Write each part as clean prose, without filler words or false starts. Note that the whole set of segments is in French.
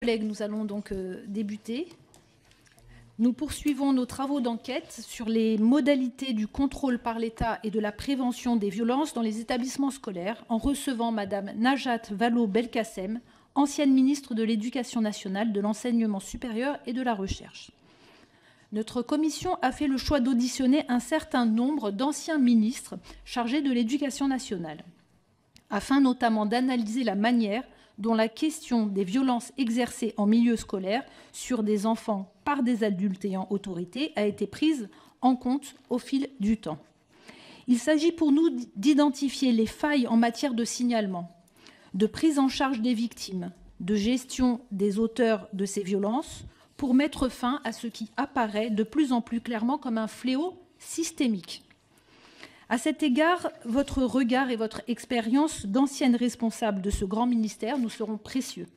collègues, nous allons donc débuter. Nous poursuivons nos travaux d'enquête sur les modalités du contrôle par l'État et de la prévention des violences dans les établissements scolaires en recevant Madame Najat Vallaud-Belkacem, ancienne ministre de l'Éducation nationale, de l'Enseignement supérieur et de la Recherche. Notre commission a fait le choix d'auditionner un certain nombre d'anciens ministres chargés de l'Éducation nationale, afin notamment d'analyser la manière dont la question des violences exercées en milieu scolaire sur des enfants par des adultes ayant autorité a été prise en compte au fil du temps. Il s'agit pour nous d'identifier les failles en matière de signalement, de prise en charge des victimes, de gestion des auteurs de ces violences, pour mettre fin à ce qui apparaît de plus en plus clairement comme un fléau systémique. À cet égard, votre regard et votre expérience d'ancienne responsable de ce grand ministère nous seront précieux.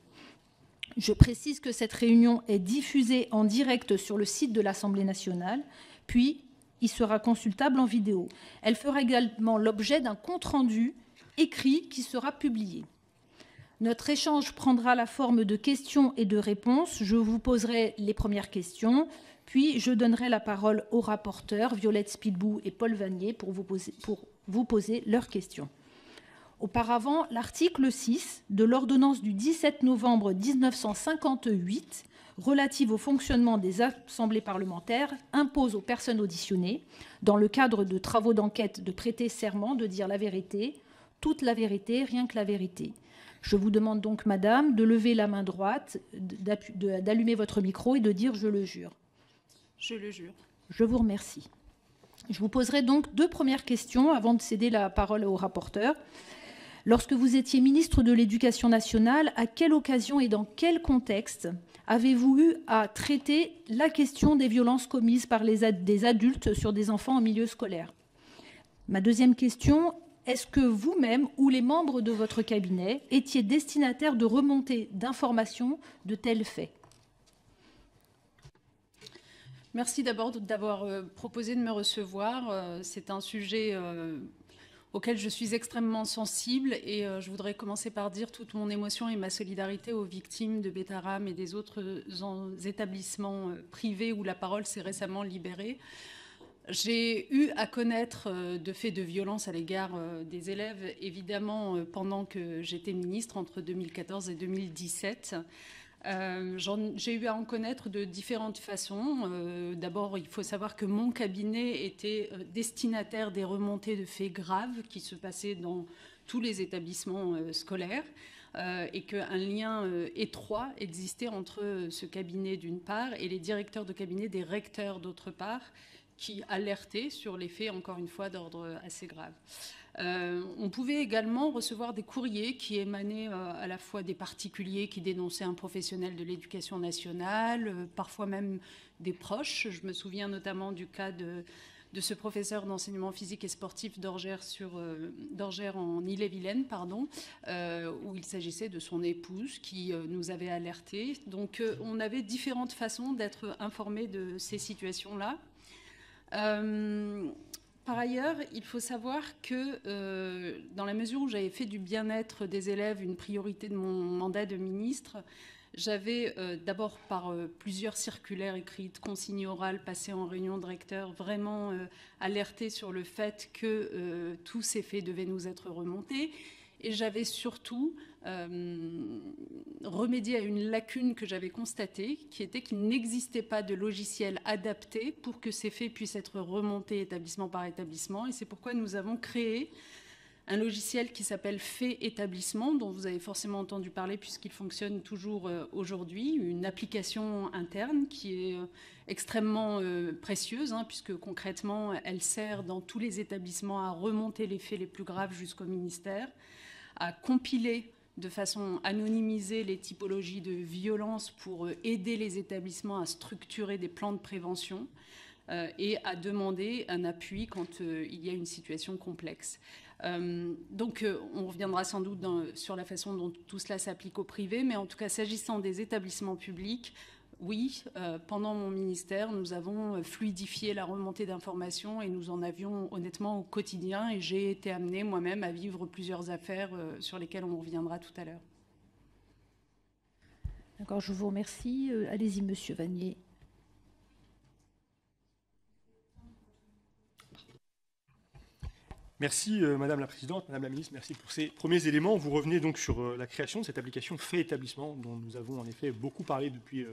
Je précise que cette réunion est diffusée en direct sur le site de l'Assemblée nationale, puis il sera consultable en vidéo. Elle fera également l'objet d'un compte-rendu écrit qui sera publié. Notre échange prendra la forme de questions et de réponses. Je vous poserai les premières questions, puis je donnerai la parole aux rapporteurs, Violette Spilbou et Paul Vannier, pour vous poser leurs questions. Auparavant, l'article 6 de l'ordonnance du 17 novembre 1958 relative au fonctionnement des assemblées parlementaires impose aux personnes auditionnées, dans le cadre de travaux d'enquête, de prêter serment, de dire la vérité, toute la vérité, rien que la vérité. Je vous demande donc, madame, de lever la main droite, d'allumer votre micro et de dire « je le jure ». Je le jure. Je vous remercie. Je vous poserai donc deux premières questions avant de céder la parole au rapporteur. Lorsque vous étiez ministre de l'Éducation nationale, à quelle occasion et dans quel contexte avez-vous eu à traiter la question des violences commises par des adultes sur des enfants en milieu scolaire? Ma deuxième question: est-ce que vous-même ou les membres de votre cabinet étiez destinataires de remontées d'informations de tels faits? Merci d'abord d'avoir proposé de me recevoir. C'est un sujet auquel je suis extrêmement sensible et je voudrais commencer par dire toute mon émotion et ma solidarité aux victimes de Betaram et des autres établissements privés où la parole s'est récemment libérée. J'ai eu à connaître de faits de violence à l'égard des élèves, évidemment, pendant que j'étais ministre, entre 2014 et 2017. J'ai eu à en connaître de différentes façons. D'abord, il faut savoir que mon cabinet était destinataire des remontées de faits graves qui se passaient dans tous les établissements scolaires et qu'un lien étroit existait entre ce cabinet d'une part et les directeurs de cabinet des recteurs d'autre part, qui alertaient sur les faits, encore une fois, d'ordre assez grave. On pouvait également recevoir des courriers qui émanaient à la fois des particuliers qui dénonçaient un professionnel de l'éducation nationale, parfois même des proches. Je me souviens notamment du cas de ce professeur d'enseignement physique et sportif d'Orgères en Ille-et-Vilaine, où il s'agissait de son épouse qui nous avait alertés. Donc on avait différentes façons d'être informés de ces situations-là. Par ailleurs, il faut savoir que dans la mesure où j'avais fait du bien-être des élèves une priorité de mon mandat de ministre, j'avais d'abord par plusieurs circulaires écrites, consignes orales passées en réunion de recteurs, vraiment alerté sur le fait que tous ces faits devaient nous être remontés. Et j'avais surtout remédié à une lacune que j'avais constatée, qui était qu'il n'existait pas de logiciel adapté pour que ces faits puissent être remontés établissement par établissement. Et c'est pourquoi nous avons créé un logiciel qui s'appelle Fait Établissement, dont vous avez forcément entendu parler puisqu'il fonctionne toujours aujourd'hui, une application interne qui est extrêmement précieuse, puisque concrètement, elle sert dans tous les établissements à remonter les faits les plus graves jusqu'au ministère, à compiler de façon anonymisée les typologies de violence pour aider les établissements à structurer des plans de prévention et à demander un appui quand il y a une situation complexe. Donc on reviendra sans doute sur la façon dont tout cela s'applique au privé, mais en tout cas s'agissant des établissements publics, oui, pendant mon ministère, nous avons fluidifié la remontée d'informations et nous en avions honnêtement au quotidien et j'ai été amenée moi-même à vivre plusieurs affaires sur lesquelles on reviendra tout à l'heure. D'accord, je vous remercie. Allez-y, Monsieur Vanier. Merci Madame la Présidente, Madame la Ministre, merci pour ces premiers éléments. Vous revenez donc sur la création de cette application Fait Établissement, dont nous avons en effet beaucoup parlé depuis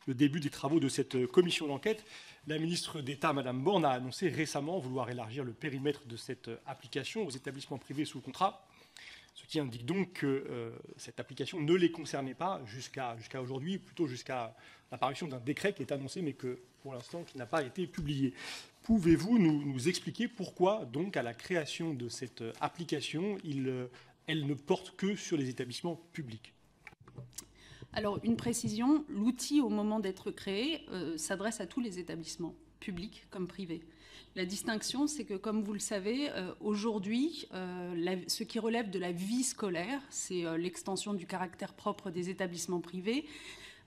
le début des travaux de cette commission d'enquête. La ministre d'État, Madame Borne, a annoncé récemment vouloir élargir le périmètre de cette application aux établissements privés sous contrat, ce qui indique donc que cette application ne les concernait pas jusqu'à aujourd'hui, plutôt jusqu'à l'apparition d'un décret qui est annoncé, mais que pour l'instant qui n'a pas été publié. Pouvez-vous nous expliquer pourquoi, donc, à la création de cette application, elle ne porte que sur les établissements publics? Alors, une précision, l'outil, au moment d'être créé, s'adresse à tous les établissements, publics comme privés. La distinction, c'est que, comme vous le savez, aujourd'hui, ce qui relève de la vie scolaire, c'est l'extension du caractère propre des établissements privés,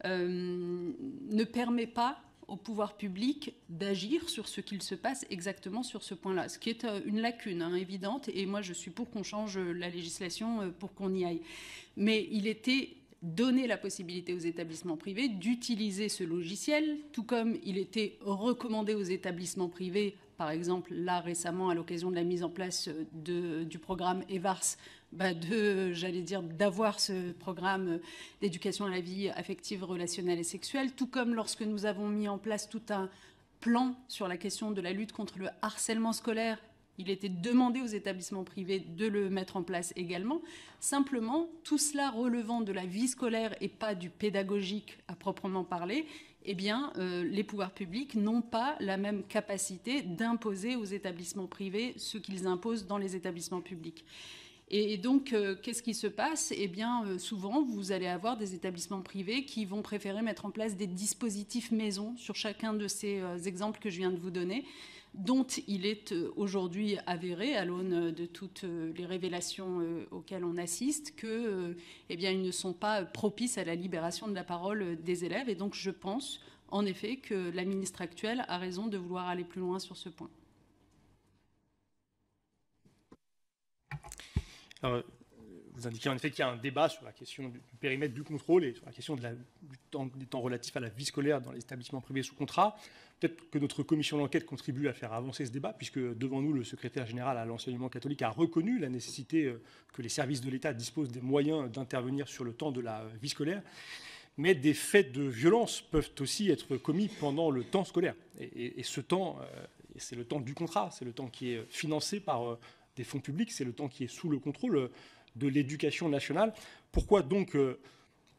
ne permet pas au pouvoir public d'agir sur ce qu'il se passe exactement sur ce point-là, ce qui est une lacune évidente, et moi je suis pour qu'on change la législation pour qu'on y aille. Mais il était donné la possibilité aux établissements privés d'utiliser ce logiciel, tout comme il était recommandé aux établissements privés, par exemple là récemment à l'occasion de la mise en place du programme EVARS, d'avoir ce programme d'éducation à la vie affective, relationnelle et sexuelle, tout comme lorsque nous avons mis en place tout un plan sur la question de la lutte contre le harcèlement scolaire. Il était demandé aux établissements privés de le mettre en place également. Simplement, tout cela relevant de la vie scolaire et pas du pédagogique à proprement parler, eh bien, les pouvoirs publics n'ont pas la même capacité d'imposer aux établissements privés ce qu'ils imposent dans les établissements publics. Et donc, qu'est-ce qui se passe? Eh bien, souvent, vous allez avoir des établissements privés qui vont préférer mettre en place des dispositifs maison sur chacun de ces exemples que je viens de vous donner, dont il est aujourd'hui avéré, à l'aune de toutes les révélations auxquelles on assiste, que, eh bien, ils ne sont pas propices à la libération de la parole des élèves. Et donc, je pense, en effet, que la ministre actuelle a raison de vouloir aller plus loin sur ce point. Alors, vous indiquez en effet qu'il y a un débat sur la question du périmètre du contrôle et sur la question des temps relatifs à la vie scolaire dans les établissements privés sous contrat. Peut-être que notre commission d'enquête contribue à faire avancer ce débat, puisque devant nous, le secrétaire général à l'enseignement catholique a reconnu la nécessité que les services de l'État disposent des moyens d'intervenir sur le temps de la vie scolaire. Mais des faits de violence peuvent aussi être commis pendant le temps scolaire. Et ce temps, c'est le temps du contrat, c'est le temps qui est financé par des fonds publics, c'est le temps qui est sous le contrôle de l'éducation nationale. Pourquoi donc,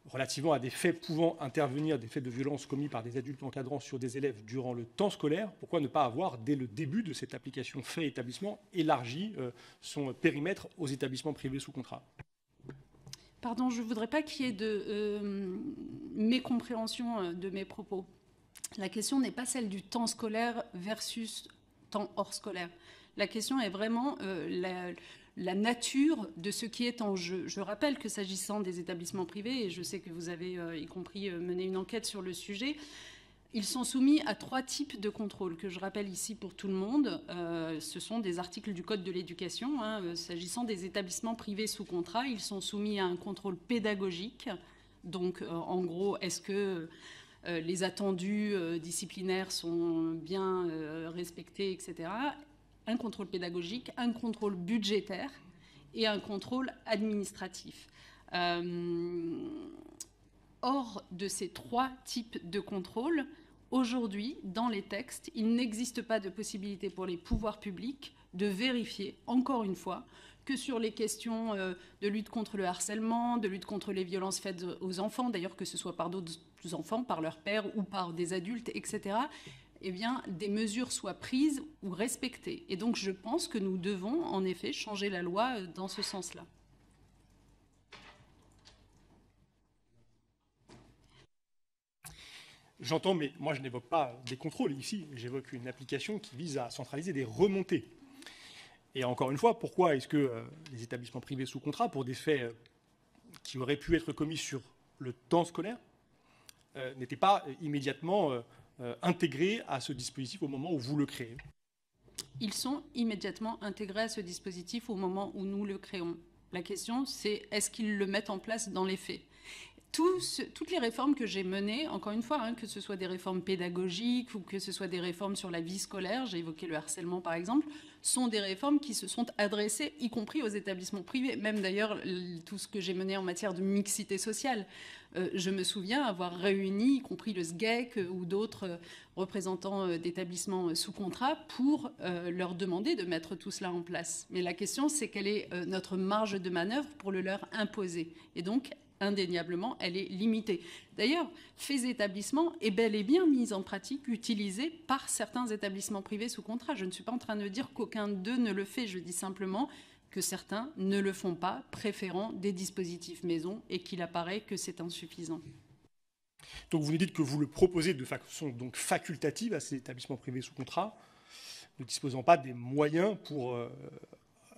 relativement à des faits pouvant intervenir, des faits de violence commis par des adultes encadrants sur des élèves durant le temps scolaire, pourquoi ne pas avoir, dès le début de cette application Fait Établissement, élargi son périmètre aux établissements privés sous contrat? Pardon, je ne voudrais pas qu'il y ait de mécompréhension de mes propos. La question n'est pas celle du temps scolaire versus temps hors scolaire. La question est vraiment la nature de ce qui est en jeu. Je rappelle que s'agissant des établissements privés, et je sais que vous avez y compris mené une enquête sur le sujet, ils sont soumis à 3 types de contrôles que je rappelle ici pour tout le monde. Ce sont des articles du Code de l'éducation. S'agissant des établissements privés sous contrat, ils sont soumis à un contrôle pédagogique. Donc, en gros, est-ce que les attendus disciplinaires sont bien respectés, etc. Un contrôle pédagogique, un contrôle budgétaire et un contrôle administratif. Hors de ces 3 types de contrôles, aujourd'hui, dans les textes, il n'existe pas de possibilité pour les pouvoirs publics de vérifier, encore une fois, que sur les questions de lutte contre le harcèlement, de lutte contre les violences faites aux enfants, d'ailleurs que ce soit par d'autres enfants, par leur père ou par des adultes, etc., eh bien, des mesures soient prises ou respectées. Et donc, je pense que nous devons, en effet, changer la loi dans ce sens-là. J'entends, mais moi, je n'évoque pas des contrôles ici. J'évoque une application qui vise à centraliser des remontées. Et encore une fois, pourquoi est-ce que les établissements privés sous contrat, pour des faits qui auraient pu être commis sur le temps scolaire, n'étaient pas immédiatement intégrés à ce dispositif au moment où vous le créez? Ils sont immédiatement intégrés à ce dispositif au moment où nous le créons. La question, c'est est-ce qu'ils le mettent en place dans les faits? toutes les réformes que j'ai menées, encore une fois, que ce soit des réformes pédagogiques ou que ce soit des réformes sur la vie scolaire, j'ai évoqué le harcèlement par exemple, sont des réformes qui se sont adressées, y compris aux établissements privés. Même d'ailleurs, tout ce que j'ai mené en matière de mixité sociale. Je me souviens avoir réuni, y compris le SGEC ou d'autres représentants d'établissements sous contrat, pour leur demander de mettre tout cela en place. Mais la question, c'est quelle est notre marge de manœuvre pour le leur imposer. Et donc, indéniablement, elle est limitée. D'ailleurs, ces établissements est bel et bien mis en pratique, utilisés par certains établissements privés sous contrat. Je ne suis pas en train de dire qu'aucun d'eux ne le fait, je dis simplement que certains ne le font pas, préférant des dispositifs maison, et qu'il apparaît que c'est insuffisant. Donc vous nous dites que vous le proposez de façon donc facultative à ces établissements privés sous contrat, ne disposant pas des moyens pour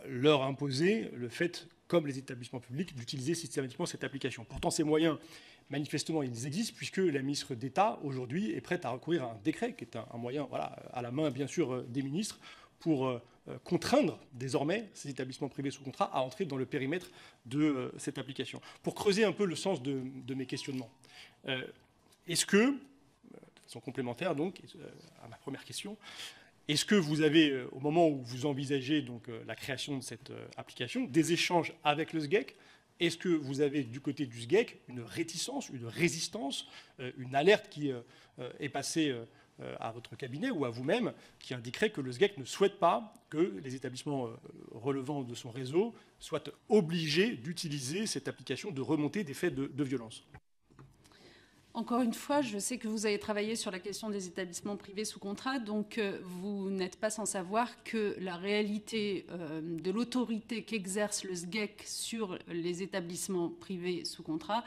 leur imposer le fait, comme les établissements publics, d'utiliser systématiquement cette application. Pourtant, ces moyens, manifestement, ils existent, puisque la ministre d'État, aujourd'hui, est prête à recourir à un décret, qui est un moyen à la main, bien sûr, des ministres, pour contraindre désormais ces établissements privés sous contrat à entrer dans le périmètre de cette application. Pour creuser un peu le sens de mes questionnements, est-ce que, de façon complémentaire donc, à ma première question, est-ce que vous avez, au moment où vous envisagez donc, la création de cette application, des échanges avec le SGEC? Est-ce que vous avez du côté du SGEC une réticence, une résistance, une alerte qui est passée à votre cabinet ou à vous-même, qui indiquerait que le SGEC ne souhaite pas que les établissements relevant de son réseau soient obligés d'utiliser cette application de remontée des faits de violence? Encore une fois, je sais que vous avez travaillé sur la question des établissements privés sous contrat, donc vous n'êtes pas sans savoir que la réalité de l'autorité qu'exerce le SGEC sur les établissements privés sous contrat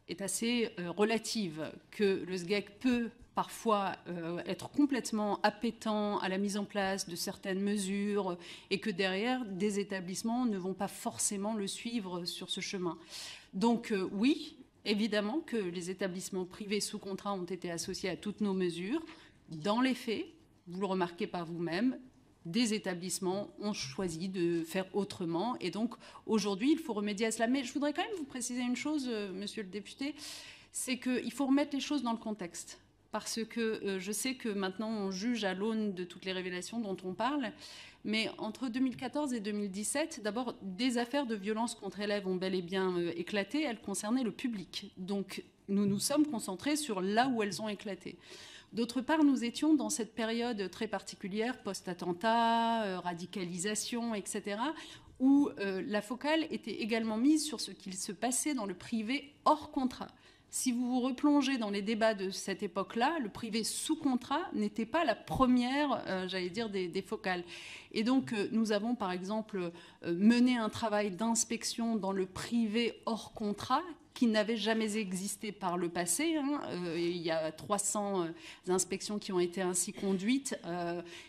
est assez relative, que le SGEC peut parfois être complètement appétent à la mise en place de certaines mesures et que derrière, des établissements ne vont pas forcément le suivre sur ce chemin. Donc oui, évidemment que les établissements privés sous contrat ont été associés à toutes nos mesures. Dans les faits, vous le remarquez par vous-même, des établissements ont choisi de faire autrement. Et donc, aujourd'hui, il faut remédier à cela. Mais je voudrais quand même vous préciser une chose, monsieur le député, c'est qu'il faut remettre les choses dans le contexte. Parce que je sais que maintenant, on juge à l'aune de toutes les révélations dont on parle. Mais entre 2014 et 2017, d'abord, des affaires de violence contre élèves ont bel et bien éclaté. Elles concernaient le public. Donc, nous nous sommes concentrés sur là où elles ont éclaté. D'autre part, nous étions dans cette période très particulière, post-attentat, radicalisation, etc., où la focale était également mise sur ce qu'il se passait dans le privé hors contrat. Si vous vous replongez dans les débats de cette époque-là, le privé sous contrat n'était pas la première, j'allais dire, des focales. Et donc, nous avons, par exemple, mené un travail d'inspection dans le privé hors contrat qui n'avait jamais existé par le passé. Il y a 300 inspections qui ont été ainsi conduites.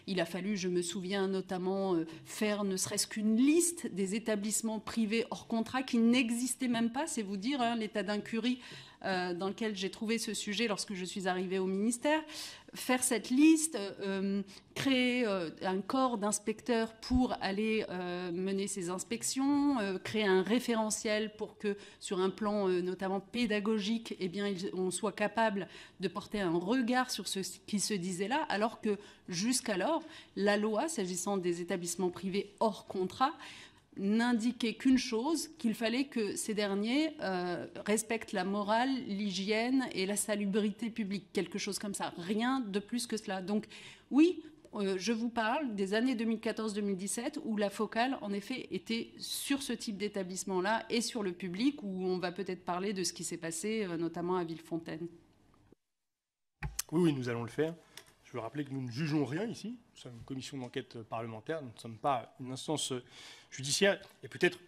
Il a fallu, je me souviens notamment, faire ne serait-ce qu'une liste des établissements privés hors contrat qui n'existaient même pas. C'est vous dire l'état d'incurie dans lequel j'ai trouvé ce sujet lorsque je suis arrivée au ministère. Faire cette liste, créer un corps d'inspecteurs pour aller mener ces inspections, créer un référentiel pour que, sur un plan notamment pédagogique, eh bien, on soit capable de porter un regard sur ce qui se disait là, alors que jusqu'alors, la loi, s'agissant des établissements privés hors contrat, n'indiquait qu'une chose, qu'il fallait que ces derniers respectent la morale, l'hygiène et la salubrité publique, quelque chose comme ça. Rien de plus que cela. Donc oui, je vous parle des années 2014-2017 où la focale, en effet, était sur ce type d'établissement-là et sur le public, où on va peut-être parler de ce qui s'est passé, notamment à Villefontaine. Oui, nous allons le faire. Je veux rappeler que nous ne jugeons rien ici. Nous sommes une commission d'enquête parlementaire. Nous ne sommes pas une instance judiciaire. Et peut-être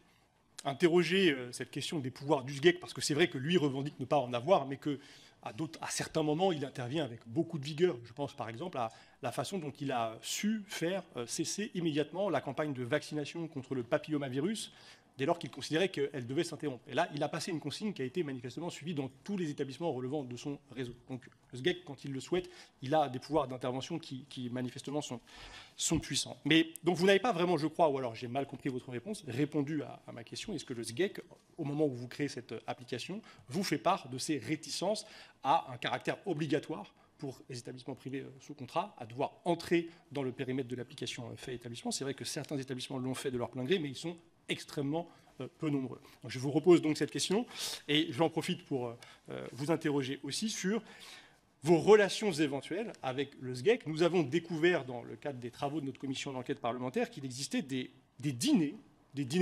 interroger cette question des pouvoirs du SGEC, parce que c'est vrai que lui revendique ne pas en avoir, mais qu'à certains moments, il intervient avec beaucoup de vigueur. Je pense par exemple à la façon dont il a su faire cesser immédiatement la campagne de vaccination contre le papillomavirus dès lors qu'il considérait qu'elle devait s'interrompre. Et là, il a passé une consigne qui a été manifestement suivie dans tous les établissements relevant de son réseau. Donc le SGEC, quand il le souhaite, il a des pouvoirs d'intervention qui manifestement sont puissants. Mais donc vous n'avez pas vraiment, je crois, ou alors j'ai mal compris votre réponse, répondu à ma question. Est-ce que le SGEC, au moment où vous créez cette application, vous fait part de ses réticences à un caractère obligatoire pour les établissements privés sous contrat à devoir entrer dans le périmètre de l'application fait établissement? C'est vrai que certains établissements l'ont fait de leur plein gré, mais ils sont extrêmement peu nombreux. Donc je vous repose donc cette question et j'en profite pour vous interroger aussi sur vos relations éventuelles avec le SGEC. Nous avons découvert dans le cadre des travaux de notre commission d'enquête parlementaire qu'il existait des dîners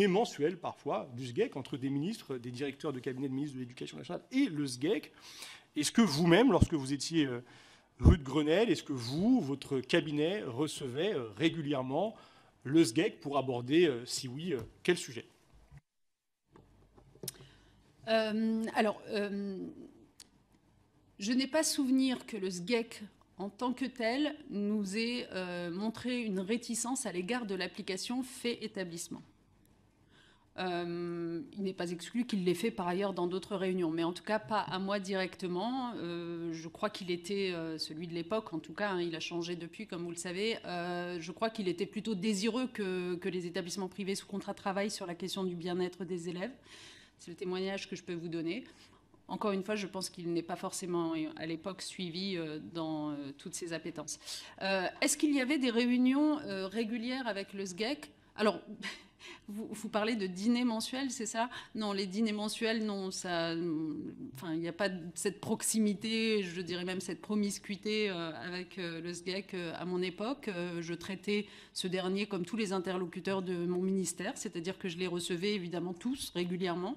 mensuels parfois du SGEC entre des ministres, des directeurs de cabinet de ministres de l'Éducation nationale et le SGEC. Est-ce que vous-même, lorsque vous étiez rue de Grenelle, est-ce que vous, votre cabinet, recevait régulièrement le SGEC pour aborder, si oui, quel sujet? Je n'ai pas souvenir que le SGEC, en tant que tel, nous ait montré une réticence à l'égard de l'application fait établissement. Il n'est pas exclu qu'il l'ait fait par ailleurs dans d'autres réunions, mais en tout cas pas à moi directement. Je crois qu'il était, celui de l'époque en tout cas, hein, il a changé depuis comme vous le savez, je crois qu'il était plutôt désireux que les établissements privés sous contrat travaillent sur la question du bien-être des élèves. C'est le témoignage que je peux vous donner. Encore une fois, je pense qu'il n'est pas forcément à l'époque suivi dans toutes ses appétences. Est-ce qu'il y avait des réunions régulières avec le SGEC? Alors, vous parlez de dîners mensuels, c'est ça? Non, les dîners mensuels, non, ça, enfin, il n'y a pas cette proximité, je dirais même cette promiscuité avec le SGEC à mon époque. Je traitais ce dernier comme tous les interlocuteurs de mon ministère, c'est-à-dire que je les recevais évidemment tous régulièrement.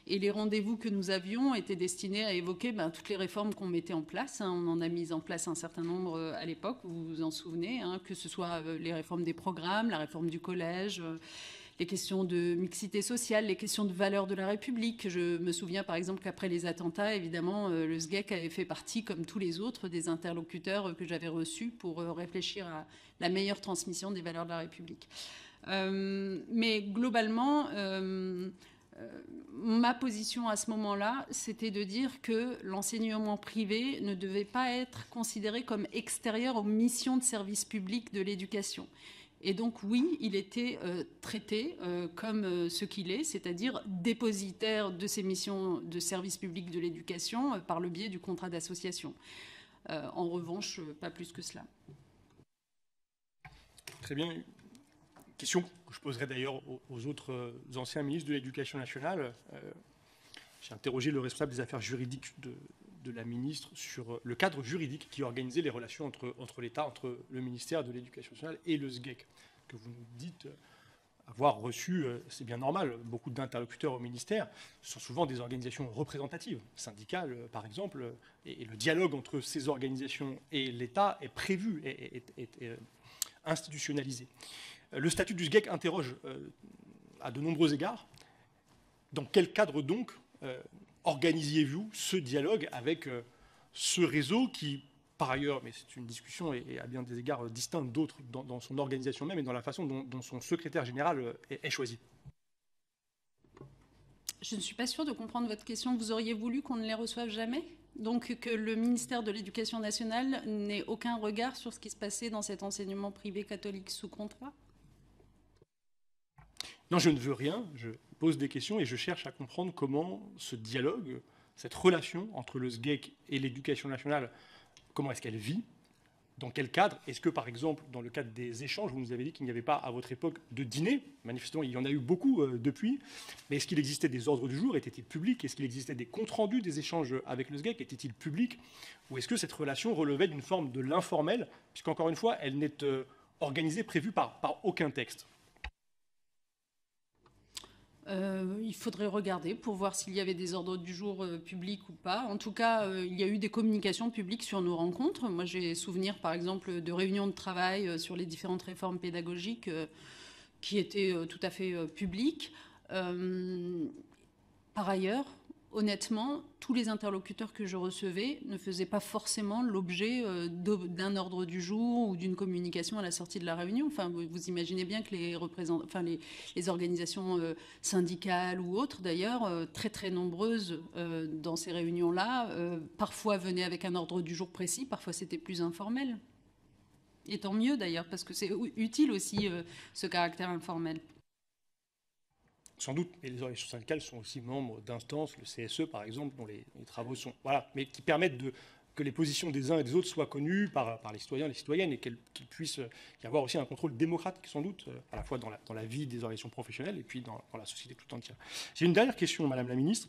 Et les rendez-vous que nous avions étaient destinés à évoquer toutes les réformes qu'on mettait en place. Hein. On en a mis en place un certain nombre à l'époque, vous vous en souvenez, hein, que ce soit les réformes des programmes, la réforme du collège, les questions de mixité sociale, les questions de valeurs de la République. Je me souviens par exemple qu'après les attentats, évidemment, le SGEC avait fait partie, comme tous les autres, des interlocuteurs que j'avais reçus pour réfléchir à la meilleure transmission des valeurs de la République. Mais globalement... ma position à ce moment-là, c'était de dire que l'enseignement privé ne devait pas être considéré comme extérieur aux missions de service public de l'éducation. Et donc, oui, il était traité comme ce qu'il est, c'est-à-dire dépositaire de ses missions de service public de l'éducation par le biais du contrat d'association. En revanche, pas plus que cela. Très bien. Question que je poserai d'ailleurs aux autres anciens ministres de l'Éducation nationale. J'ai interrogé le responsable des affaires juridiques de la ministre sur le cadre juridique qui organisait les relations entre l'État, entre le ministère de l'Éducation nationale et le SGEC, que vous nous dites avoir reçu, c'est bien normal, beaucoup d'interlocuteurs au ministère. Ce sont souvent des organisations représentatives, syndicales par exemple, et le dialogue entre ces organisations et l'État est prévu, est institutionnalisé. Le statut du SGEC interroge à de nombreux égards. Dans quel cadre donc organisiez-vous ce dialogue avec ce réseau qui, par ailleurs, mais c'est une discussion et à bien des égards distincte d'autres dans son organisation même et dans la façon dont son secrétaire général est choisi? Je ne suis pas sûre de comprendre votre question. Vous auriez voulu qu'on ne les reçoive jamais? Donc que le ministère de l'Éducation nationale n'ait aucun regard sur ce qui se passait dans cet enseignement privé catholique sous contrat? Non, je ne veux rien, je pose des questions et je cherche à comprendre comment ce dialogue, cette relation entre le SGEC et l'Éducation nationale, comment est-ce qu'elle vit, dans quel cadre? Est-ce que, par exemple, dans le cadre des échanges, vous nous avez dit qu'il n'y avait pas à votre époque de dîner, manifestement il y en a eu beaucoup depuis, mais est-ce qu'il existait des ordres du jour, étaient-ils publics? Est-ce qu'il existait des comptes rendus des échanges avec le SGEC, étaient-ils publics? Ou est-ce que cette relation relevait d'une forme de l'informel, puisqu'encore une fois, elle n'est organisée, prévue par aucun texte? Il faudrait regarder pour voir s'il y avait des ordres du jour publics ou pas. En tout cas, il y a eu des communications publiques sur nos rencontres. Moi, j'ai souvenir, par exemple, de réunions de travail sur les différentes réformes pédagogiques qui étaient tout à fait publiques. Par ailleurs, honnêtement, tous les interlocuteurs que je recevais ne faisaient pas forcément l'objet d'un ordre du jour ou d'une communication à la sortie de la réunion. Enfin, vous imaginez bien que les organisations syndicales ou autres, d'ailleurs, très très nombreuses dans ces réunions-là, parfois venaient avec un ordre du jour précis, parfois c'était plus informel. Et tant mieux d'ailleurs, parce que c'est utile aussi ce caractère informel. Sans doute, et les organisations syndicales sont aussi membres d'instances, le CSE par exemple, dont les travaux sont... Voilà, mais qui permettent que les positions des uns et des autres soient connues par les citoyens et les citoyennes et qu'il puisse y avoir aussi un contrôle démocratique, sans doute, à la fois dans la vie des organisations professionnelles et puis dans la société tout entière. J'ai une dernière question, Madame la Ministre.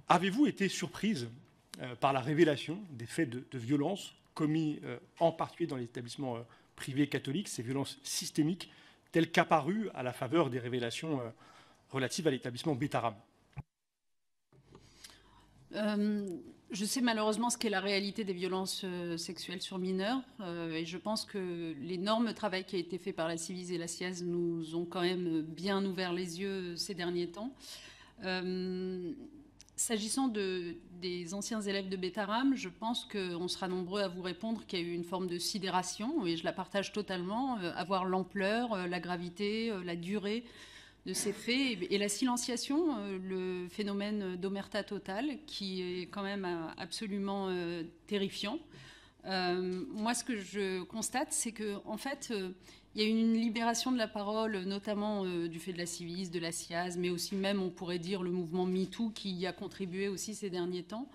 Avez-vous été surprise par la révélation des faits de violence commis en particulier dans les établissements privés catholiques, ces violences systémiques, telles qu'apparues à la faveur des révélations relatives à l'établissement Betaram? Je sais malheureusement ce qu'est la réalité des violences sexuelles sur mineurs et je pense que l'énorme travail qui a été fait par la Civis et la SIAZ nous ont quand même bien ouvert les yeux ces derniers temps. S'agissant des anciens élèves de Betaram, je pense qu'on sera nombreux à vous répondre qu'il y a eu une forme de sidération, et je la partage totalement, à voir l'ampleur, la gravité, la durée de ces faits, et la silenciation, le phénomène d'omerta totale, qui est quand même absolument terrifiant. Moi, ce que je constate, c'est qu'en fait, il y a eu une libération de la parole, notamment du fait de la Civis, de la SIAZ, mais aussi même, on pourrait dire, le mouvement MeToo qui y a contribué aussi ces derniers temps.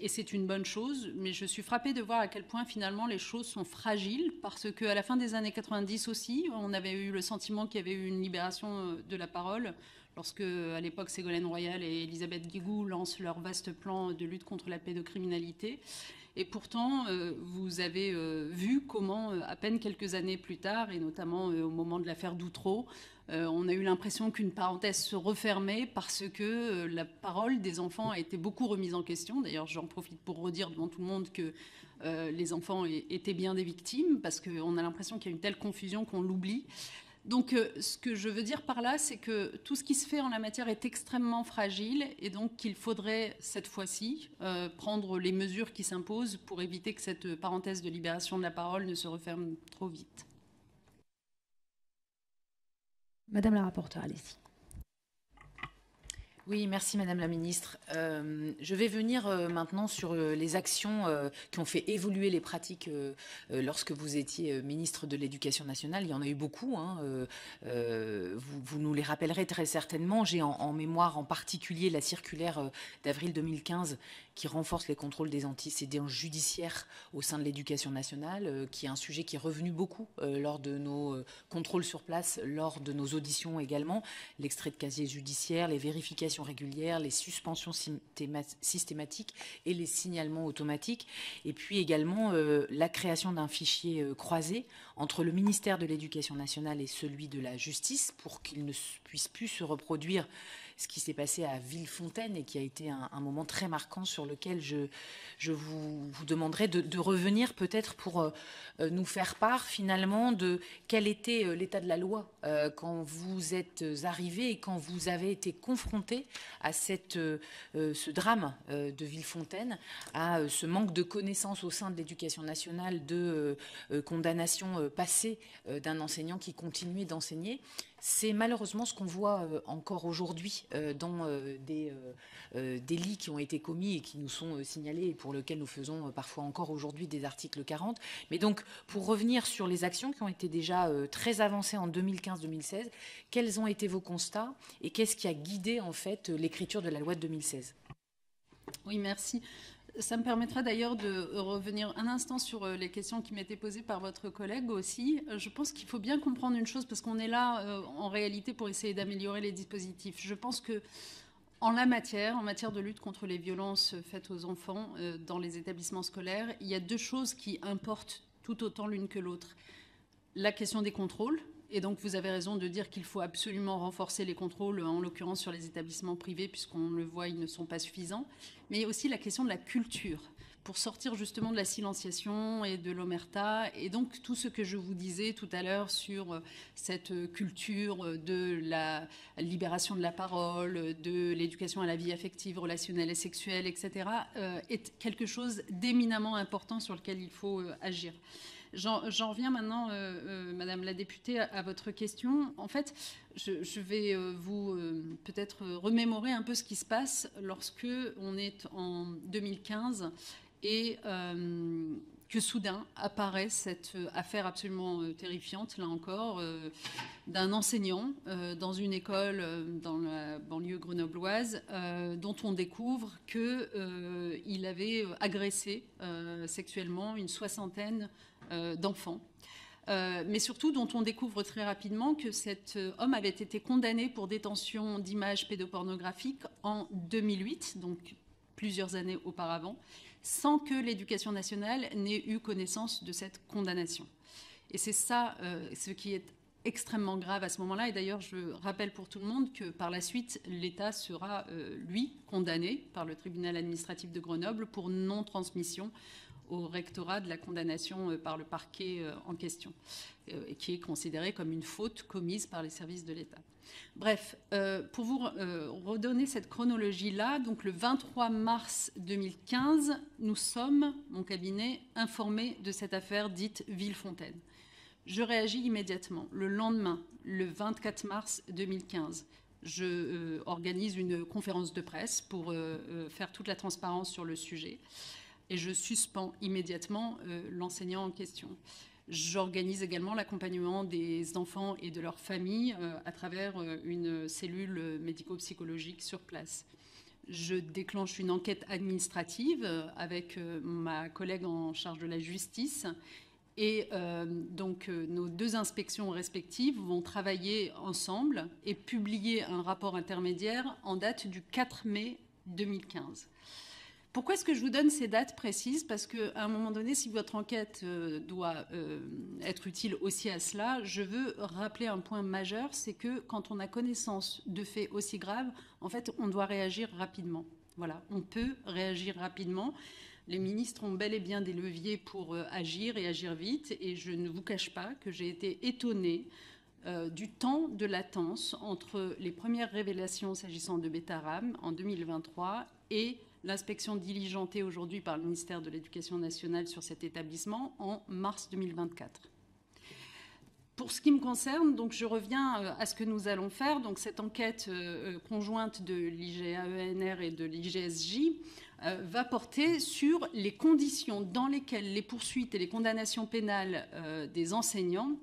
Et c'est une bonne chose, mais je suis frappée de voir à quel point finalement les choses sont fragiles, parce qu'à la fin des années 90 aussi, on avait eu le sentiment qu'il y avait eu une libération de la parole, lorsque à l'époque Ségolène Royal et Elisabeth Guigou lancent leur vaste plan de lutte contre la pédocriminalité. Et pourtant, vous avez vu comment, à peine quelques années plus tard, et notamment au moment de l'affaire Doutreau, on a eu l'impression qu'une parenthèse se refermait parce que la parole des enfants a été beaucoup remise en question. D'ailleurs, j'en profite pour redire devant tout le monde que les enfants étaient bien des victimes, parce qu'on a l'impression qu'il y a une telle confusion qu'on l'oublie. Donc, ce que je veux dire par là, c'est que tout ce qui se fait en la matière est extrêmement fragile et donc qu'il faudrait, cette fois-ci, prendre les mesures qui s'imposent pour éviter que cette parenthèse de libération de la parole ne se referme trop vite. Madame la rapporteure, allez-y. Oui, merci Madame la Ministre. Je vais venir maintenant sur les actions qui ont fait évoluer les pratiques lorsque vous étiez ministre de l'Éducation nationale. Il y en a eu beaucoup, hein. Vous nous les rappellerez très certainement. J'ai en mémoire en particulier la circulaire d'avril 2015 qui renforce les contrôles des antécédents judiciaires au sein de l'Éducation nationale, qui est un sujet qui est revenu beaucoup lors de nos contrôles sur place, lors de nos auditions également. L'extrait de casier judiciaire, les vérifications régulières, les suspensions systématiques et les signalements automatiques. Et puis également la création d'un fichier croisé entre le ministère de l'Éducation nationale et celui de la Justice pour qu'il ne puisse plus se reproduire ce qui s'est passé à Villefontaine et qui a été un moment très marquant sur lequel je vous demanderai de revenir peut-être pour nous faire part finalement de quel était l'état de la loi quand vous êtes arrivé et quand vous avez été confronté à ce drame de Villefontaine, à ce manque de connaissances au sein de l'Éducation nationale, de condamnation passée d'un enseignant qui continuait d'enseigner. C'est malheureusement ce qu'on voit encore aujourd'hui dans des délits qui ont été commis et qui nous sont signalés et pour lesquels nous faisons parfois encore aujourd'hui des articles 40. Mais donc, pour revenir sur les actions qui ont été déjà très avancées en 2015-2016, quels ont été vos constats et qu'est-ce qui a guidé en fait l'écriture de la loi de 2016 ? Oui, merci. Ça me permettra d'ailleurs de revenir un instant sur les questions qui m'étaient posées par votre collègue aussi. Je pense qu'il faut bien comprendre une chose, parce qu'on est là en réalité pour essayer d'améliorer les dispositifs. Je pense que en matière de lutte contre les violences faites aux enfants dans les établissements scolaires, il y a deux choses qui importent tout autant l'une que l'autre. La question des contrôles. Et donc, vous avez raison de dire qu'il faut absolument renforcer les contrôles, en l'occurrence sur les établissements privés, puisqu'on le voit, ils ne sont pas suffisants. Mais aussi la question de la culture. pour sortir justement de la silenciation et de l'omerta. Et donc tout ce que je vous disais tout à l'heure sur cette culture de la libération de la parole, de l'éducation à la vie affective, relationnelle et sexuelle, etc., est quelque chose d'éminemment important sur lequel il faut agir. J'en reviens maintenant, Madame la députée, à votre question. En fait, je vais vous peut-être remémorer un peu ce qui se passe lorsque on est en 2015 et que soudain apparaît cette affaire absolument terrifiante, là encore, d'un enseignant dans une école dans la banlieue grenobloise dont on découvre qu'il avait agressé sexuellement une soixantaine d'enfants. Mais surtout dont on découvre très rapidement que cet homme avait été condamné pour détention d'images pédopornographiques en 2008, donc plusieurs années auparavant, sans que l'Éducation nationale n'ait eu connaissance de cette condamnation. Et c'est ça ce qui est extrêmement grave à ce moment-là. Et d'ailleurs, je rappelle pour tout le monde que par la suite, l'État sera, lui, condamné par le tribunal administratif de Grenoble pour non-transmission au rectorat de la condamnation par le parquet en question, qui est considérée comme une faute commise par les services de l'État. Bref, pour vous redonner cette chronologie-là, donc le 23 mars 2015, nous sommes, mon cabinet, informés de cette affaire dite Villefontaine. Je réagis immédiatement. Le lendemain, le 24 mars 2015, je organise une conférence de presse pour faire toute la transparence sur le sujet. Et je suspends immédiatement l'enseignant en question. J'organise également l'accompagnement des enfants et de leurs familles à travers une cellule médico-psychologique sur place. Je déclenche une enquête administrative avec ma collègue en charge de la justice. Et donc nos deux inspections respectives vont travailler ensemble et publier un rapport intermédiaire en date du 4 mai 2015. Pourquoi est-ce que je vous donne ces dates précises? Parce qu'à un moment donné, si votre enquête doit être utile aussi à cela, je veux rappeler un point majeur, c'est que quand on a connaissance de faits aussi graves, en fait, on doit réagir rapidement. Voilà, on peut réagir rapidement. Les ministres ont bel et bien des leviers pour agir et agir vite. Et je ne vous cache pas que j'ai été étonnée du temps de latence entre les premières révélations s'agissant de Betaram en 2023 et l'inspection diligentée aujourd'hui par le ministère de l'Éducation nationale sur cet établissement en mars 2024. Pour ce qui me concerne, donc je reviens à ce que nous allons faire. Donc cette enquête conjointe de l'IGAENR et de l'IGSJ va porter sur les conditions dans lesquelles les poursuites et les condamnations pénales des enseignants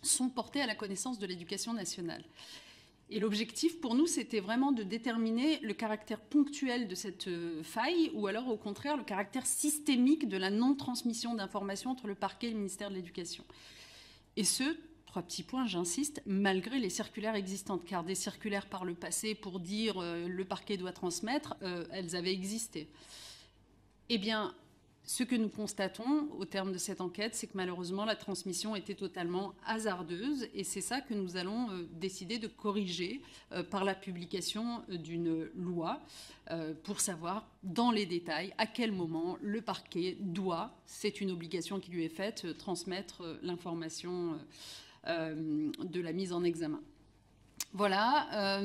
sont portées à la connaissance de l'Éducation nationale. Et l'objectif pour nous, c'était vraiment de déterminer le caractère ponctuel de cette faille ou alors au contraire le caractère systémique de la non-transmission d'informations entre le parquet et le ministère de l'Éducation. Et ce, 3 petits points, j'insiste, malgré les circulaires existantes, car des circulaires par le passé pour dire le parquet doit transmettre, elles avaient existé. Eh bien, ce que nous constatons au terme de cette enquête, c'est que malheureusement la transmission était totalement hasardeuse et c'est ça que nous allons décider de corriger par la publication d'une loi pour savoir dans les détails à quel moment le parquet doit, c'est une obligation qui lui est faite, transmettre l'information de la mise en examen. Voilà,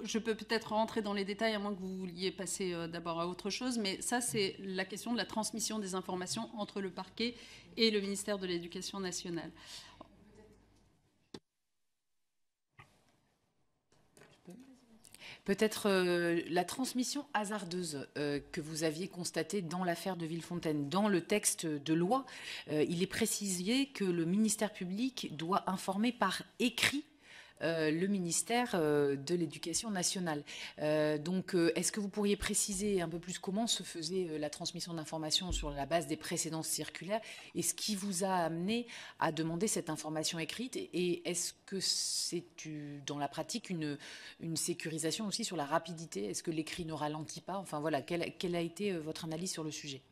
je peux peut-être rentrer dans les détails, à moins que vous vouliez passer d'abord à autre chose, mais ça, c'est la question de la transmission des informations entre le parquet et le ministère de l'Éducation nationale. Peut-être la transmission hasardeuse que vous aviez constatée dans l'affaire de Villefontaine. Dans le texte de loi, il est précisé que le ministère public doit informer par écrit le ministère de l'Éducation nationale. Donc, est-ce que vous pourriez préciser un peu plus comment se faisait la transmission d'informations sur la base des précédences circulaires et ce qui vous a amené à demander cette information écrite? Et est-ce que c'est dans la pratique une sécurisation aussi sur la rapidité? Est-ce que l'écrit ne ralentit pas? Enfin voilà, quelle a été votre analyse sur le sujet?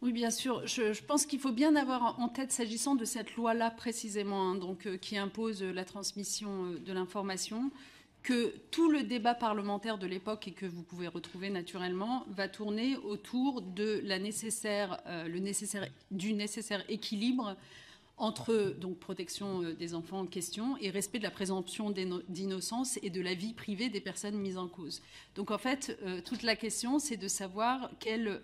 Oui, bien sûr. Je pense qu'il faut bien avoir en tête, s'agissant de cette loi-là précisément, hein, donc, qui impose la transmission de l'information, que tout le débat parlementaire de l'époque, et que vous pouvez retrouver naturellement, va tourner autour de du nécessaire équilibre entre donc, protection des enfants en question et respect de la présomption d'innocence et de la vie privée des personnes mises en cause. Donc en fait, toute la question, c'est de savoir quel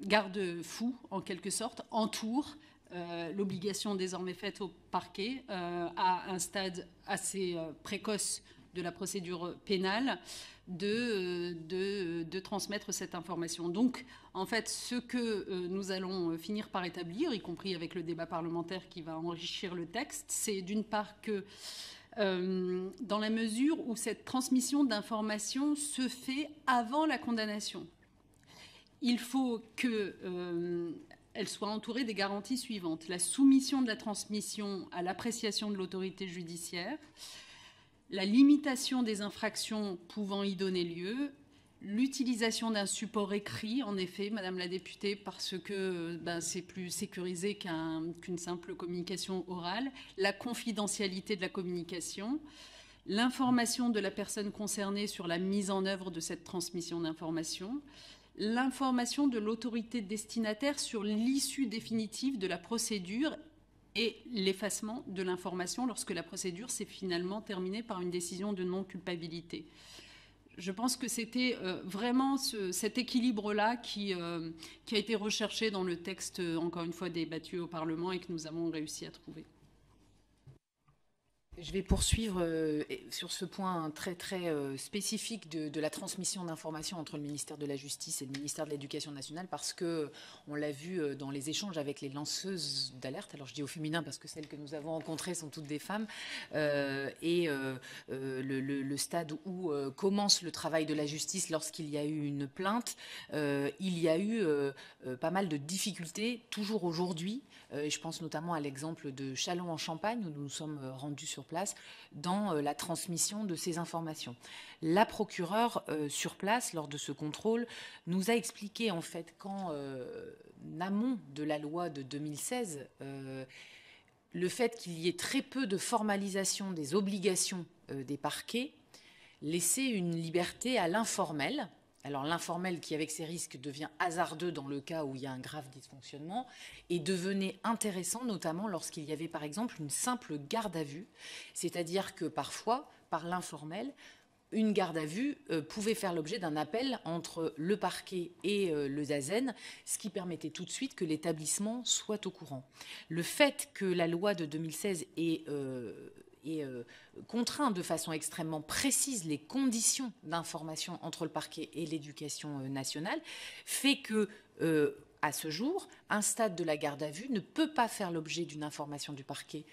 garde-fou, en quelque sorte, entoure l'obligation désormais faite au parquet à un stade assez précoce de la procédure pénale de transmettre cette information. Donc, en fait, ce que nous allons finir par établir, y compris avec le débat parlementaire qui va enrichir le texte, c'est d'une part que dans la mesure où cette transmission d'informations se fait avant la condamnation, il faut qu'elle soit entourée des garanties suivantes. La soumission de la transmission à l'appréciation de l'autorité judiciaire, la limitation des infractions pouvant y donner lieu, l'utilisation d'un support écrit, en effet, Madame la députée, parce que c'est plus sécurisé qu'une simple communication orale, la confidentialité de la communication, l'information de la personne concernée sur la mise en œuvre de cette transmission d'informations, l'information de l'autorité destinataire sur l'issue définitive de la procédure et l'effacement de l'information lorsque la procédure s'est finalement terminée par une décision de non-culpabilité. Je pense que c'était vraiment cet équilibre-là qui a été recherché dans le texte, encore une fois, débattu au Parlement et que nous avons réussi à trouver. Je vais poursuivre sur ce point très spécifique de la transmission d'informations entre le ministère de la Justice et le ministère de l'Éducation nationale, parce que on l'a vu dans les échanges avec les lanceuses d'alerte. Alors je dis au féminin parce que celles que nous avons rencontrées sont toutes des femmes, et le stade où commence le travail de la justice lorsqu'il y a eu une plainte, il y a eu pas mal de difficultés, toujours aujourd'hui. Je pense notamment à l'exemple de Châlons en Champagne, où nous nous sommes rendus sur place, dans la transmission de ces informations. La procureure sur place, lors de ce contrôle, nous a expliqué en fait qu'en amont de la loi de 2016, le fait qu'il y ait très peu de formalisation des obligations des parquets laissait une liberté à l'informel. Alors l'informel qui, avec ses risques, devient hasardeux dans le cas où il y a un grave dysfonctionnement et devenait intéressant, notamment lorsqu'il y avait par exemple une simple garde à vue. C'est-à-dire que parfois, par l'informel, une garde à vue pouvait faire l'objet d'un appel entre le parquet et le DAZEN, ce qui permettait tout de suite que l'établissement soit au courant. Le fait que la loi de 2016 ait contraint de façon extrêmement précise les conditions d'information entre le parquet et l'éducation nationale fait que, à ce jour, un stade de la garde à vue ne peut pas faire l'objet d'une information du parquet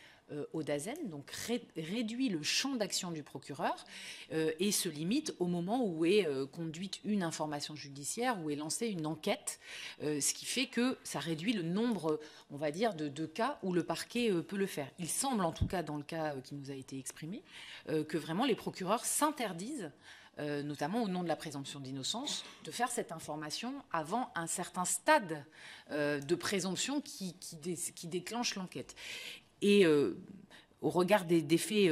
au DAZEN, donc réduit le champ d'action du procureur et se limite au moment où est conduite une information judiciaire, où est lancée une enquête, ce qui fait que ça réduit le nombre, on va dire, de cas où le parquet peut le faire. Il semble, en tout cas dans le cas qui nous a été exprimé, que vraiment les procureurs s'interdisent, notamment au nom de la présomption d'innocence, de faire cette information avant un certain stade de présomption qui déclenche l'enquête. Et au regard des faits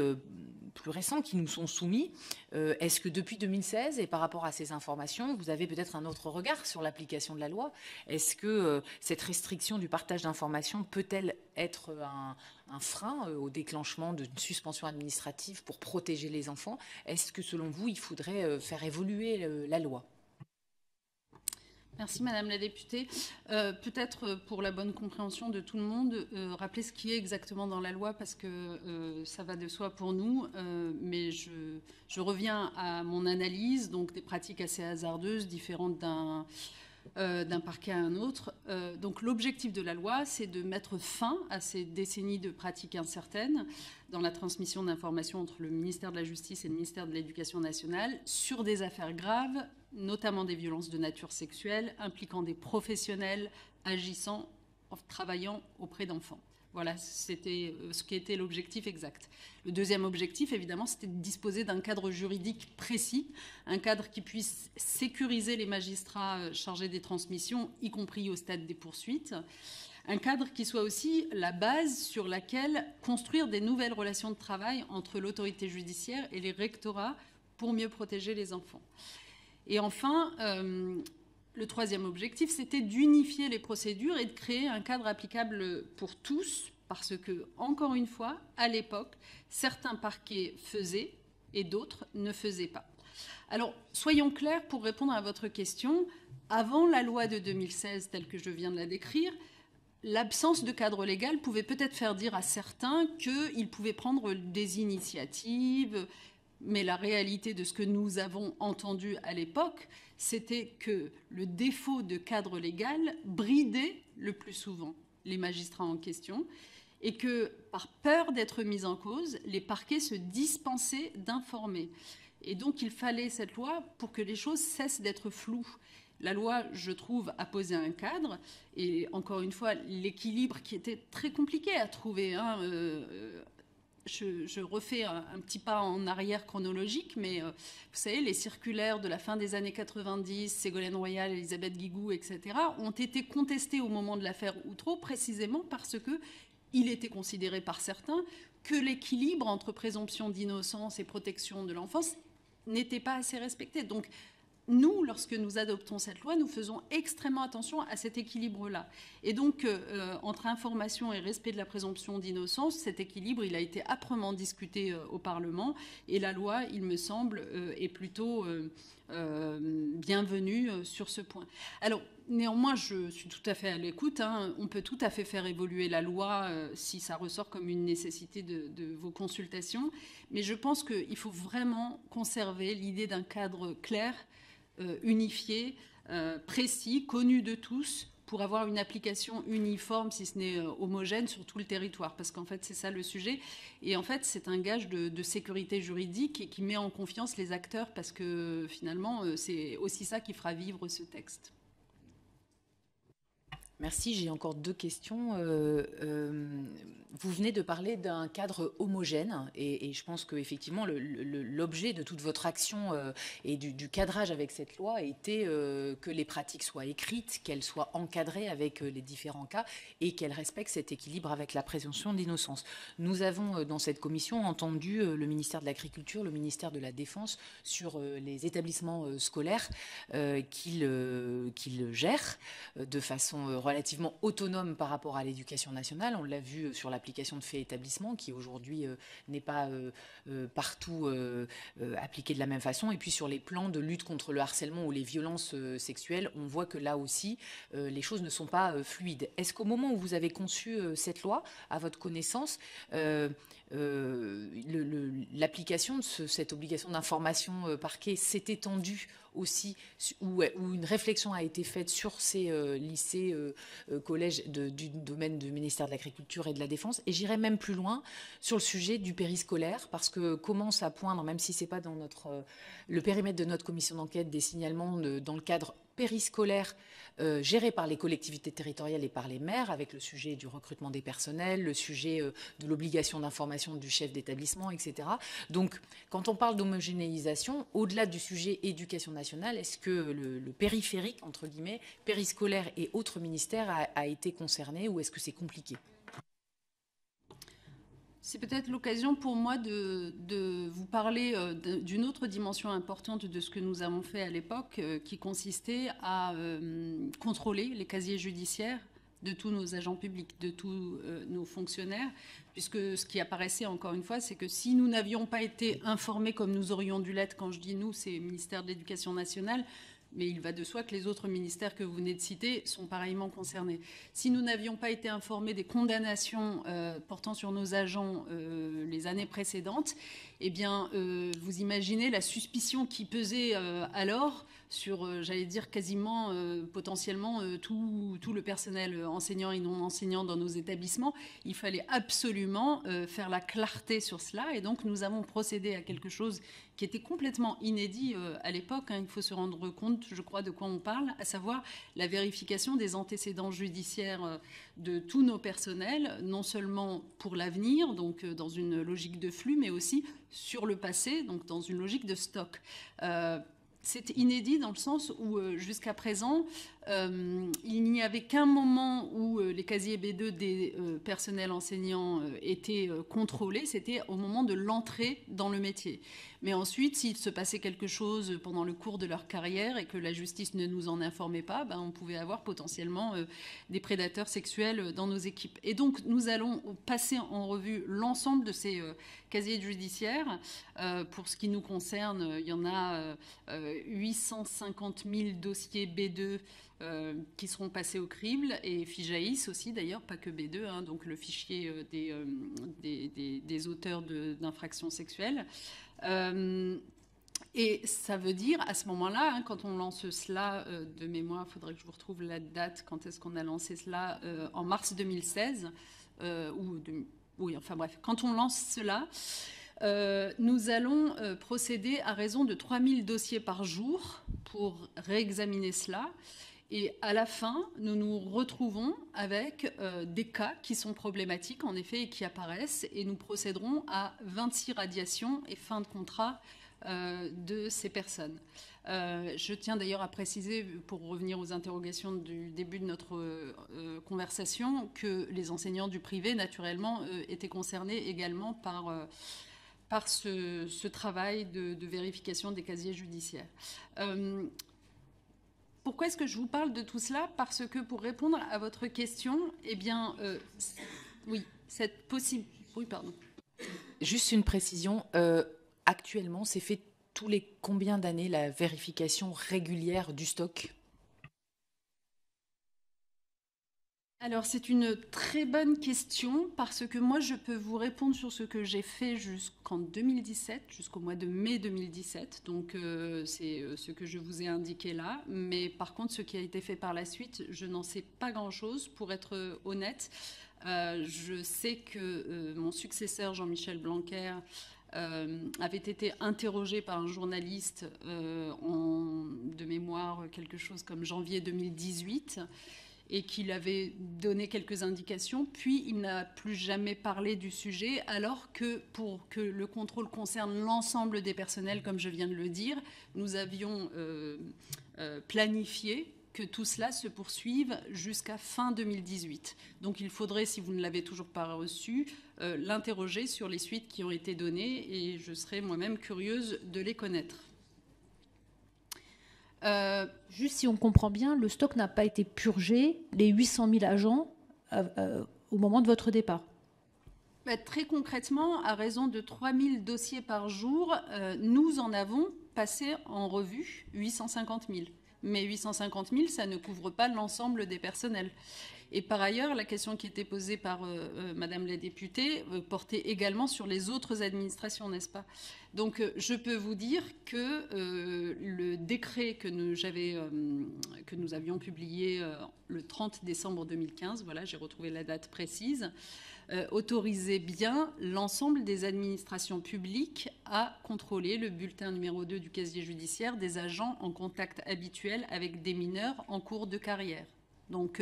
plus récents qui nous sont soumis, est-ce que depuis 2016, et par rapport à ces informations, vous avez peut-être un autre regard sur l'application de la loi? Est-ce que cette restriction du partage d'informations peut-elle être un frein au déclenchement d'une suspension administrative pour protéger les enfants? Est-ce que, selon vous, il faudrait faire évoluer la loi? Merci Madame la députée. Peut-être pour la bonne compréhension de tout le monde, rappeler ce qui est exactement dans la loi parce que ça va de soi pour nous, mais je reviens à mon analyse, donc des pratiques assez hasardeuses, différentes d'un parquet à un autre. Donc l'objectif de la loi, c'est de mettre fin à ces décennies de pratiques incertaines dans la transmission d'informations entre le ministère de la Justice et le ministère de l'Éducation nationale sur des affaires graves, notamment des violences de nature sexuelle, impliquant des professionnels agissant, travaillant auprès d'enfants. Voilà, c'était ce qui était l'objectif exact. Le deuxième objectif, évidemment, c'était de disposer d'un cadre juridique précis, un cadre qui puisse sécuriser les magistrats chargés des transmissions, y compris au stade des poursuites, Un cadre qui soit aussi la base sur laquelle construire des nouvelles relations de travail entre l'autorité judiciaire et les rectorats pour mieux protéger les enfants. Et enfin, le troisième objectif, c'était d'unifier les procédures et de créer un cadre applicable pour tous, parce que, encore une fois, à l'époque, certains parquets faisaient et d'autres ne faisaient pas. Alors, soyons clairs pour répondre à votre question. Avant la loi de 2016, telle que je viens de la décrire, l'absence de cadre légal pouvait peut-être faire dire à certains qu'ils pouvaient prendre des initiatives, mais la réalité de ce que nous avons entendu à l'époque, c'était que le défaut de cadre légal bridait le plus souvent les magistrats en question, et que, par peur d'être mis en cause, les parquets se dispensaient d'informer. Et donc, il fallait cette loi pour que les choses cessent d'être floues. La loi, je trouve, a posé un cadre, et encore une fois, l'équilibre qui était très compliqué à trouver. Je refais un petit pas en arrière chronologique, mais vous savez, les circulaires de la fin des années 90, Ségolène Royal, Elisabeth Guigou, etc., ont été contestées au moment de l'affaire Outreau, précisément parce qu'il était considéré par certains que l'équilibre entre présomption d'innocence et protection de l'enfance n'était pas assez respecté. Donc, nous, lorsque nous adoptons cette loi, nous faisons extrêmement attention à cet équilibre-là. Et donc, entre information et respect de la présomption d'innocence, cet équilibre, il a été âprement discuté au Parlement. Et la loi, il me semble, est plutôt bienvenue sur ce point. Alors, néanmoins, je suis tout à fait à l'écoute. On peut tout à fait faire évoluer la loi si ça ressort comme une nécessité de vos consultations. Mais je pense qu'il faut vraiment conserver l'idée d'un cadre clair, unifié, précis, connu de tous, pour avoir une application uniforme, si ce n'est homogène, sur tout le territoire. Parce qu'en fait, c'est ça le sujet. Et en fait, c'est un gage de sécurité juridique et qui met en confiance les acteurs, parce que finalement, c'est aussi ça qui fera vivre ce texte. Merci. J'ai encore deux questions. Vous venez de parler d'un cadre homogène et je pense qu'effectivement, l'objet de toute votre action et du cadrage avec cette loi était que les pratiques soient écrites, qu'elles soient encadrées avec les différents cas et qu'elles respectent cet équilibre avec la présomption d'innocence. Nous avons, dans cette commission, entendu le ministère de l'Agriculture, le ministère de la Défense sur les établissements scolaires qu'ils gèrent de façon relativement autonome par rapport à l'éducation nationale. On l'a vu sur l'application de fait établissement qui aujourd'hui n'est pas partout appliquée de la même façon. Et puis sur les plans de lutte contre le harcèlement ou les violences sexuelles, on voit que là aussi, les choses ne sont pas fluides. Est-ce qu'au moment où vous avez conçu cette loi, à votre connaissance, l'application de cette obligation d'information parquet s'est étendue aussi, où une réflexion a été faite sur ces lycées, collèges du domaine du ministère de l'Agriculture et de la Défense. Et j'irai même plus loin sur le sujet du périscolaire, parce que commence à poindre, même si ce n'est pas dans le périmètre de notre commission d'enquête, des signalements dans le cadre périscolaire géré par les collectivités territoriales et par les maires, avec le sujet du recrutement des personnels, le sujet de l'obligation d'information du chef d'établissement, etc. Donc, quand on parle d'homogénéisation, au-delà du sujet éducation nationale, est-ce que le périphérique, entre guillemets, périscolaire et autres ministères a été concerné ou est-ce que c'est compliqué ? C'est peut-être l'occasion pour moi de vous parler d'une autre dimension importante de ce que nous avons fait à l'époque, qui consistait à contrôler les casiers judiciaires de tous nos agents publics, de tous nos fonctionnaires, puisque ce qui apparaissait encore une fois, c'est que si nous n'avions pas été informés comme nous aurions dû l'être, quand je dis nous, c'est le ministère de l'Éducation nationale, mais il va de soi que les autres ministères que vous venez de citer sont pareillement concernés. Si nous n'avions pas été informés des condamnations portant sur nos agents les années précédentes, eh bien, vous imaginez la suspicion qui pesait alors sur, j'allais dire, quasiment potentiellement tout le personnel enseignant et non enseignant dans nos établissements. Il fallait absolument faire la clarté sur cela. Et donc, nous avons procédé à quelque chose qui était complètement inédit à l'époque. Il faut se rendre compte, je crois, de quoi on parle, à savoir la vérification des antécédents judiciaires de tous nos personnels, non seulement pour l'avenir, donc dans une logique de flux, mais aussi sur le passé, donc dans une logique de stock. c'est inédit dans le sens où jusqu'à présent, il n'y avait qu'un moment où les casiers B2 des personnels enseignants étaient contrôlés, c'était au moment de l'entrée dans le métier. Mais ensuite, s'il se passait quelque chose pendant le cours de leur carrière et que la justice ne nous en informait pas, on pouvait avoir potentiellement des prédateurs sexuels dans nos équipes. Et donc, nous allons passer en revue l'ensemble de ces casiers judiciaires. Pour ce qui nous concerne, il y en a 850 000 dossiers B2 qui seront passés au crible, et FIJAIS aussi d'ailleurs, pas que B2, donc le fichier des auteurs d'infractions sexuelles. Et ça veut dire, à ce moment-là, quand on lance cela, de mémoire, il faudrait que je vous retrouve la date, quand est-ce qu'on a lancé cela, en mars 2016, oui, enfin bref, quand on lance cela, nous allons procéder à raison de 3000 dossiers par jour pour réexaminer cela. Et à la fin, nous nous retrouvons avec des cas qui sont problématiques, en effet, et qui apparaissent. Et nous procéderons à 26 radiations et fin de contrat de ces personnes. Je tiens d'ailleurs à préciser, pour revenir aux interrogations du début de notre conversation, que les enseignants du privé, naturellement, étaient concernés également par ce travail de vérification des casiers judiciaires. Pourquoi est-ce que je vous parle de tout cela? Parce que pour répondre à votre question, eh bien, oui, cette possible... Oui, pardon. Juste une précision. Actuellement, c'est fait tous les combien d'années la vérification régulière du stock? Alors, c'est une très bonne question parce que moi, je peux vous répondre sur ce que j'ai fait jusqu'en 2017, jusqu'au mois de mai 2017. Donc, c'est ce que je vous ai indiqué là. Mais par contre, ce qui a été fait par la suite, je n'en sais pas grand-chose, pour être honnête. Je sais que mon successeur, Jean-Michel Blanquer, avait été interrogé par un journaliste de mémoire, quelque chose comme janvier 2018, et qu'il avait donné quelques indications, puis il n'a plus jamais parlé du sujet, alors que pour que le contrôle concerne l'ensemble des personnels, comme je viens de le dire, nous avions planifié que tout cela se poursuive jusqu'à fin 2018. Donc il faudrait, si vous ne l'avez toujours pas reçu, l'interroger sur les suites qui ont été données, et je serais moi-même curieuse de les connaître. Juste si on comprend bien, le stock n'a pas été purgé, les 800 000 agents, au moment de votre départ. Très concrètement, à raison de 3000 dossiers par jour, nous en avons passé en revue 850 000. Mais 850 000, ça ne couvre pas l'ensemble des personnels. Et par ailleurs, la question qui était posée par Madame la députée portait également sur les autres administrations, n'est-ce pas? Donc, je peux vous dire que le décret que nous avions publié le 30 décembre 2015, voilà, j'ai retrouvé la date précise, autorisait bien l'ensemble des administrations publiques à contrôler le bulletin numéro 2 du casier judiciaire des agents en contact habituel avec des mineurs en cours de carrière. Donc,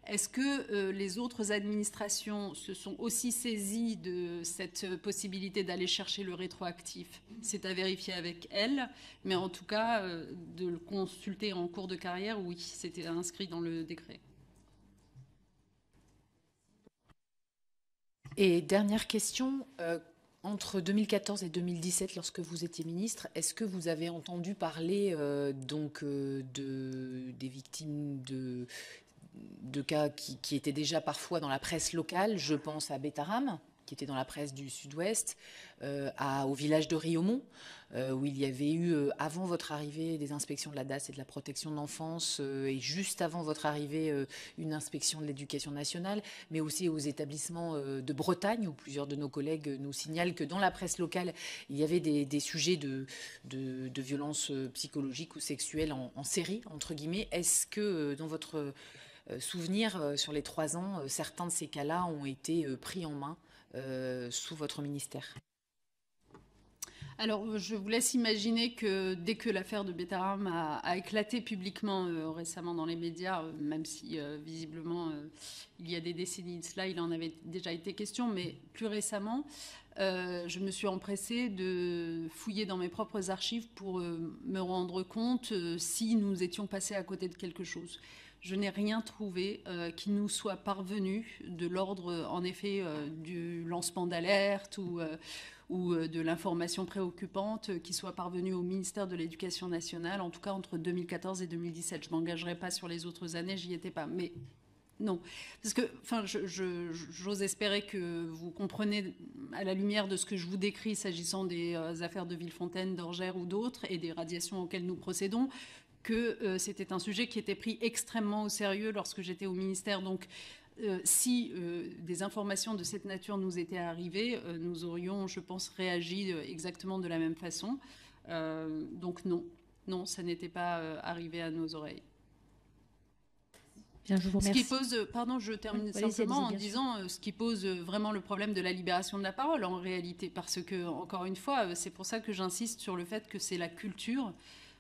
est-ce que les autres administrations se sont aussi saisies de cette possibilité d'aller chercher le rétroactif? C'est à vérifier avec elles, mais en tout cas, de le consulter en cours de carrière, oui, c'était inscrit dans le décret. Et dernière question, entre 2014 et 2017, lorsque vous étiez ministre, est-ce que vous avez entendu parler des victimes de cas qui étaient déjà parfois dans la presse locale? Je pense à Bétaram, qui était dans la presse du Sud-Ouest, au village de Riaumont, où il y avait eu, avant votre arrivée, des inspections de la DAS et de la protection de l'enfance, et juste avant votre arrivée, une inspection de l'éducation nationale, mais aussi aux établissements de Bretagne, où plusieurs de nos collègues nous signalent que dans la presse locale, il y avait des sujets de violences psychologiques ou sexuelles en série, entre guillemets. Est-ce que, dans votre souvenir, sur les 3 ans, certains de ces cas-là ont été pris en main sous votre ministère? Alors, je vous laisse imaginer que dès que l'affaire de Betaram a éclaté publiquement récemment dans les médias, même si visiblement il y a des décennies de cela, il en avait déjà été question, mais plus récemment, je me suis empressée de fouiller dans mes propres archives pour me rendre compte si nous étions passés à côté de quelque chose. Je n'ai rien trouvé qui nous soit parvenu de l'ordre, en effet, du lancement d'alerte ou de l'information préoccupante qui soit parvenue au ministère de l'Éducation nationale, en tout cas entre 2014 et 2017. Je ne m'engagerai pas sur les autres années, j'y étais pas. Mais non, parce que j'ose espérer que vous comprenez, à la lumière de ce que je vous décris s'agissant des affaires de Villefontaine, d'Orgères ou d'autres, et des radiations auxquelles nous procédons, que c'était un sujet qui était pris extrêmement au sérieux lorsque j'étais au ministère. Donc, si des informations de cette nature nous étaient arrivées, nous aurions, je pense, réagi exactement de la même façon. Donc non, ça n'était pas arrivé à nos oreilles. Bien, je vous remercie. Ce qui pose, pardon, je termine simplement en disant ce qui pose vraiment le problème de la libération de la parole en réalité, parce que, encore une fois, c'est pour ça que j'insiste sur le fait que c'est la culture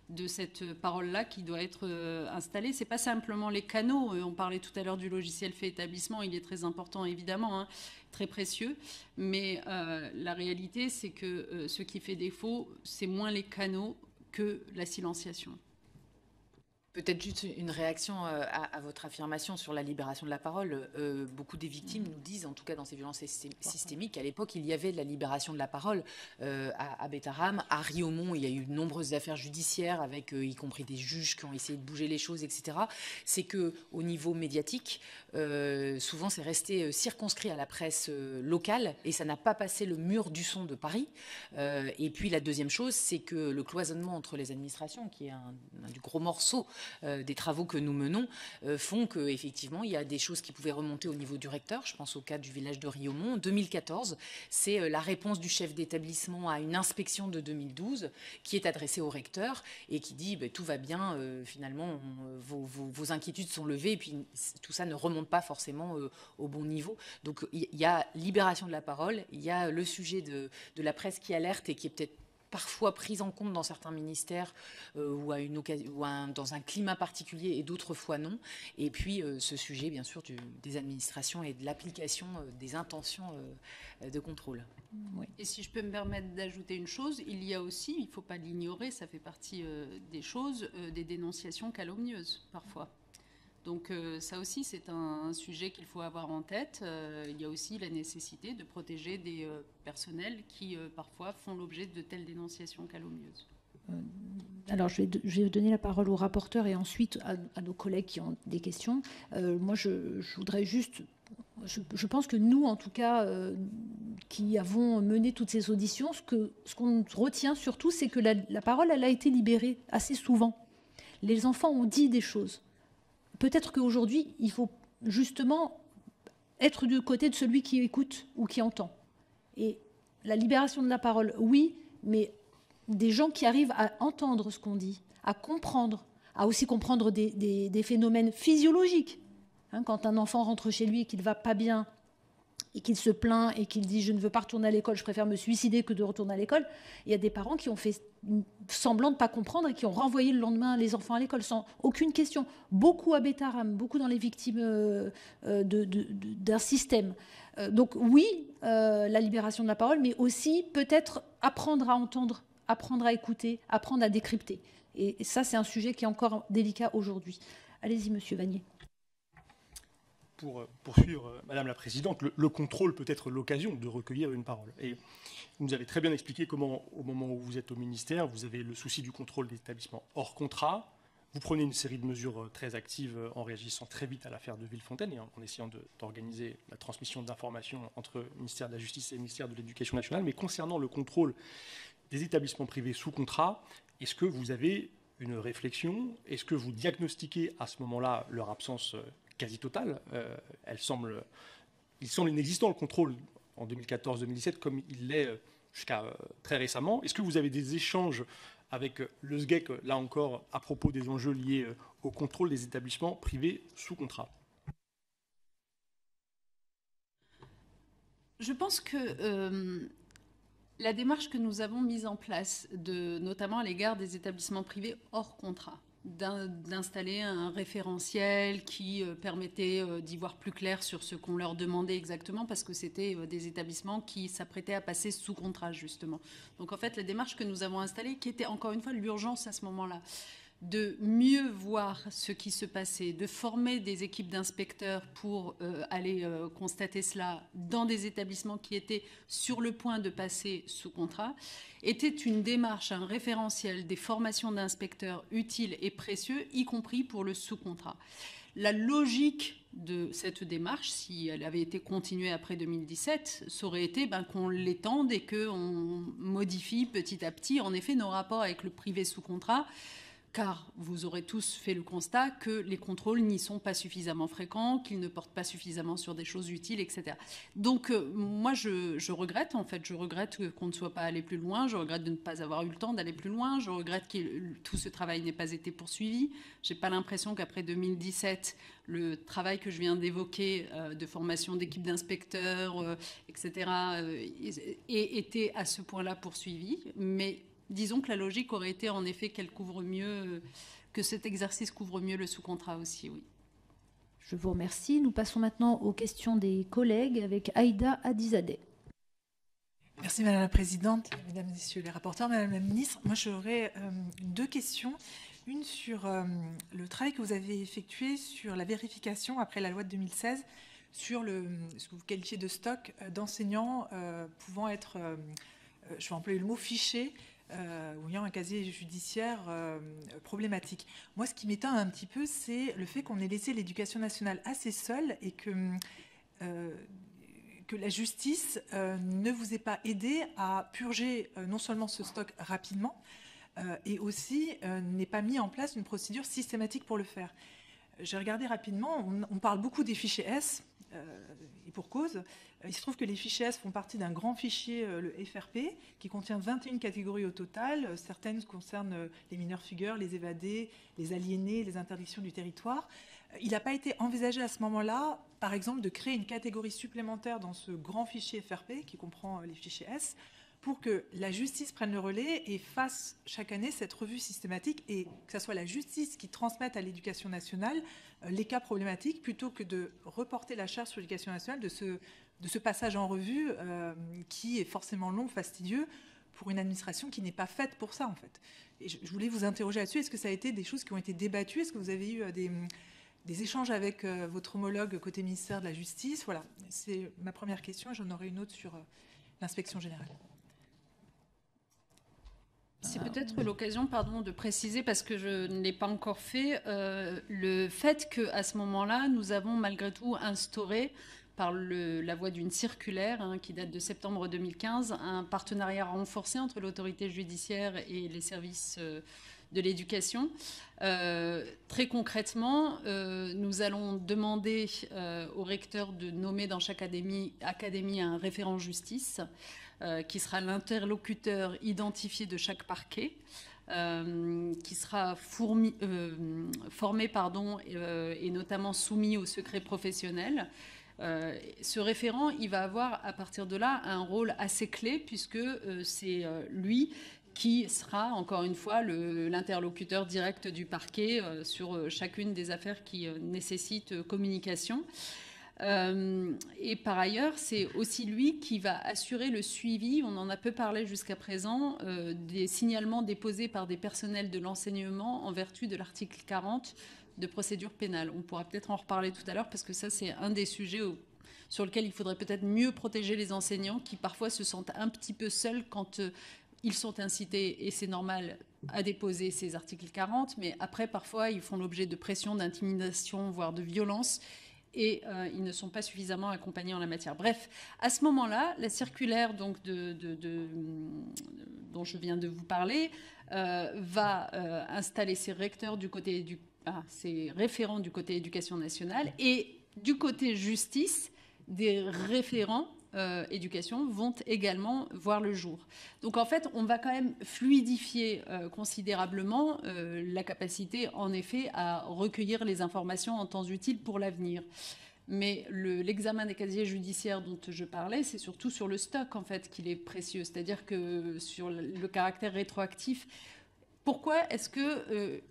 de cette parole-là qui doit être installée. C'est pas simplement les canaux. On parlait tout à l'heure du logiciel fait établissement. Il est très important, évidemment, hein, très précieux. Mais la réalité, c'est que ce qui fait défaut, c'est moins les canaux que la silenciation. Peut-être juste une réaction à votre affirmation sur la libération de la parole. Beaucoup des victimes nous disent, en tout cas dans ces violences systémiques, qu'à l'époque, il y avait de la libération de la parole à Betaram. À Riaumont, il y a eu de nombreuses affaires judiciaires, avec y compris des juges qui ont essayé de bouger les choses, etc. C'est qu'au niveau médiatique, souvent, c'est resté circonscrit à la presse locale et ça n'a pas passé le mur du son de Paris. Et puis, la deuxième chose, c'est que le cloisonnement entre les administrations, qui est un du gros morceau des travaux que nous menons, font qu'effectivement, il y a des choses qui pouvaient remonter au niveau du recteur. Je pense au cas du village de Riaumont. En 2014, c'est la réponse du chef d'établissement à une inspection de 2012 qui est adressée au recteur et qui dit tout va bien, finalement, vos inquiétudes sont levées et puis tout ça ne remonte pas forcément au bon niveau. Donc il y a libération de la parole, il y a le sujet de la presse qui alerte et qui est peut-être parfois prise en compte dans certains ministères ou dans un climat particulier et d'autres fois non. Et puis ce sujet, bien sûr, des administrations et de l'application des intentions de contrôle. Oui. Et si je peux me permettre d'ajouter une chose, il y a aussi, il ne faut pas l'ignorer, ça fait partie des choses, des dénonciations calomnieuses parfois. Donc ça aussi, c'est un sujet qu'il faut avoir en tête. Il y a aussi la nécessité de protéger des personnels qui, parfois, font l'objet de telles dénonciations calomnieuses. Alors, je vais donner la parole au rapporteur et ensuite à nos collègues qui ont des questions. Moi, je voudrais juste... Je pense que nous, en tout cas, qui avons mené toutes ces auditions, ce qu'on retient surtout, c'est que la parole, elle a été libérée assez souvent. Les enfants ont dit des choses. Peut-être qu'aujourd'hui, il faut justement être du côté de celui qui écoute ou qui entend. Et la libération de la parole, oui, mais des gens qui arrivent à entendre ce qu'on dit, à comprendre, à aussi comprendre des phénomènes physiologiques. Hein, quand un enfant rentre chez lui et qu'il ne va pas bien, et qu'il se plaint et qu'il dit « je ne veux pas retourner à l'école, je préfère me suicider que de retourner à l'école », il y a des parents qui ont fait semblant de ne pas comprendre et qui ont renvoyé le lendemain les enfants à l'école sans aucune question. Beaucoup à Betaram, beaucoup dans les victimes d'un système. Donc oui, la libération de la parole, mais aussi peut-être apprendre à entendre, apprendre à écouter, apprendre à décrypter. Et ça, c'est un sujet qui est encore délicat aujourd'hui. Allez-y, Monsieur Vanier. Pour poursuivre, Madame la Présidente, le contrôle peut être l'occasion de recueillir une parole. Et vous nous avez très bien expliqué comment, au moment où vous êtes au ministère, vous avez le souci du contrôle des établissements hors contrat. Vous prenez une série de mesures très actives en réagissant très vite à l'affaire de Villefontaine et en essayant d'organiser la transmission d'informations entre le ministère de la Justice et le ministère de l'Éducation nationale. Mais concernant le contrôle des établissements privés sous contrat, est-ce que vous avez une réflexion? Est-ce que vous diagnostiquez à ce moment-là leur absence quasi totale? Il semble inexistant le contrôle en 2014-2017 comme il l'est jusqu'à très récemment. Est-ce que vous avez des échanges avec le SGEC, là encore, à propos des enjeux liés au contrôle des établissements privés sous contrat? Je pense que La démarche que nous avons mise en place, notamment à l'égard des établissements privés hors contrat, d'installer un référentiel qui permettait d'y voir plus clair sur ce qu'on leur demandait exactement, parce que c'était des établissements qui s'apprêtaient à passer sous contrat, justement. Donc en fait, la démarche que nous avons installée, qui était encore une fois l'urgence à ce moment-là, de mieux voir ce qui se passait, de former des équipes d'inspecteurs pour aller constater cela dans des établissements qui étaient sur le point de passer sous contrat, était une démarche, un référentiel des formations d'inspecteurs utiles et précieux, y compris pour le sous-contrat. La logique de cette démarche, si elle avait été continuée après 2017, ça aurait été qu'on l'étende et qu'on modifie petit à petit, en effet, nos rapports avec le privé sous contrat, car vous aurez tous fait le constat que les contrôles n'y sont pas suffisamment fréquents, qu'ils ne portent pas suffisamment sur des choses utiles, etc. Donc moi, je regrette, en fait, qu'on ne soit pas allé plus loin, je regrette de ne pas avoir eu le temps d'aller plus loin, je regrette que tout ce travail n'ait pas été poursuivi. Je n'ai pas l'impression qu'après 2017, le travail que je viens d'évoquer de formation d'équipes d'inspecteurs, etc., ait été à ce point-là poursuivi, mais disons que la logique aurait été en effet qu'elle couvre mieux, que cet exercice couvre mieux le sous-contrat aussi, oui. Je vous remercie. Nous passons maintenant aux questions des collègues avec Aïda Hadizadeh. Merci Madame la Présidente, Mesdames et Messieurs les rapporteurs, Madame la Ministre. Moi j'aurais deux questions. Une sur le travail que vous avez effectué sur la vérification après la loi de 2016 sur ce que vous qualifiez de stock d'enseignants pouvant être, je vais employer le mot fiché, ou ayant un casier judiciaire problématique. Moi, ce qui m'étonne un petit peu, c'est le fait qu'on ait laissé l'éducation nationale assez seule et que la justice ne vous ait pas aidé à purger non seulement ce stock rapidement, et aussi n'ait pas mis en place une procédure systématique pour le faire. J'ai regardé rapidement, on parle beaucoup des fichiers S, et pour cause. Il se trouve que les fichiers S font partie d'un grand fichier, le FRP, qui contient 21 catégories au total. Certaines concernent les mineurs figures, les évadés, les aliénés, les interdictions du territoire. Il n'a pas été envisagé à ce moment-là, par exemple, de créer une catégorie supplémentaire dans ce grand fichier FRP, qui comprend les fichiers S, pour que la justice prenne le relais et fasse chaque année cette revue systématique et que ce soit la justice qui transmette à l'éducation nationale les cas problématiques plutôt que de reporter la charge sur l'éducation nationale de ce passage en revue qui est forcément long, fastidieux pour une administration qui n'est pas faite pour ça en fait. Et je voulais vous interroger là-dessus. Est-ce que ça a été des choses qui ont été débattues? Est-ce que vous avez eu des échanges avec votre homologue côté ministère de la Justice? Voilà, c'est ma première question. J'en aurai une autre sur l'inspection générale. C'est peut-être l'occasion, pardon, de préciser, parce que je ne l'ai pas encore fait, le fait qu'à ce moment-là, nous avons malgré tout instauré, par la voie d'une circulaire qui date de septembre 2015, un partenariat renforcé entre l'autorité judiciaire et les services de l'éducation. Très concrètement, nous allons demander au recteur de nommer dans chaque académie un référent justice, qui sera l'interlocuteur identifié de chaque parquet, qui sera formé et notamment soumis au secret professionnel. Ce référent, il va avoir à partir de là un rôle assez clé puisque c'est lui qui sera encore une fois l'interlocuteur direct du parquet sur chacune des affaires qui nécessitent communication. Et par ailleurs, c'est aussi lui qui va assurer le suivi, on en a peu parlé jusqu'à présent, des signalements déposés par des personnels de l'enseignement en vertu de l'article 40 de procédure pénale. On pourra peut-être en reparler tout à l'heure parce que ça, c'est un des sujets sur lequel il faudrait peut-être mieux protéger les enseignants qui parfois se sentent un petit peu seuls quand ils sont incités, et c'est normal, à déposer ces articles 40, mais après, parfois, ils font l'objet de pression, d'intimidation, voire de violence, et ils ne sont pas suffisamment accompagnés en la matière. Bref, à ce moment-là, la circulaire donc, dont je viens de vous parler va installer ses recteurs du côté ses référents du côté éducation nationale, et du côté justice, des référents éducation vont également voir le jour. Donc en fait, on va quand même fluidifier considérablement la capacité, en effet, à recueillir les informations en temps utile pour l'avenir. Mais l'examen des casiers judiciaires dont je parlais, c'est surtout sur le stock, en fait, qu'il est précieux. C'est-à-dire que sur le caractère rétroactif, pourquoi est-ce que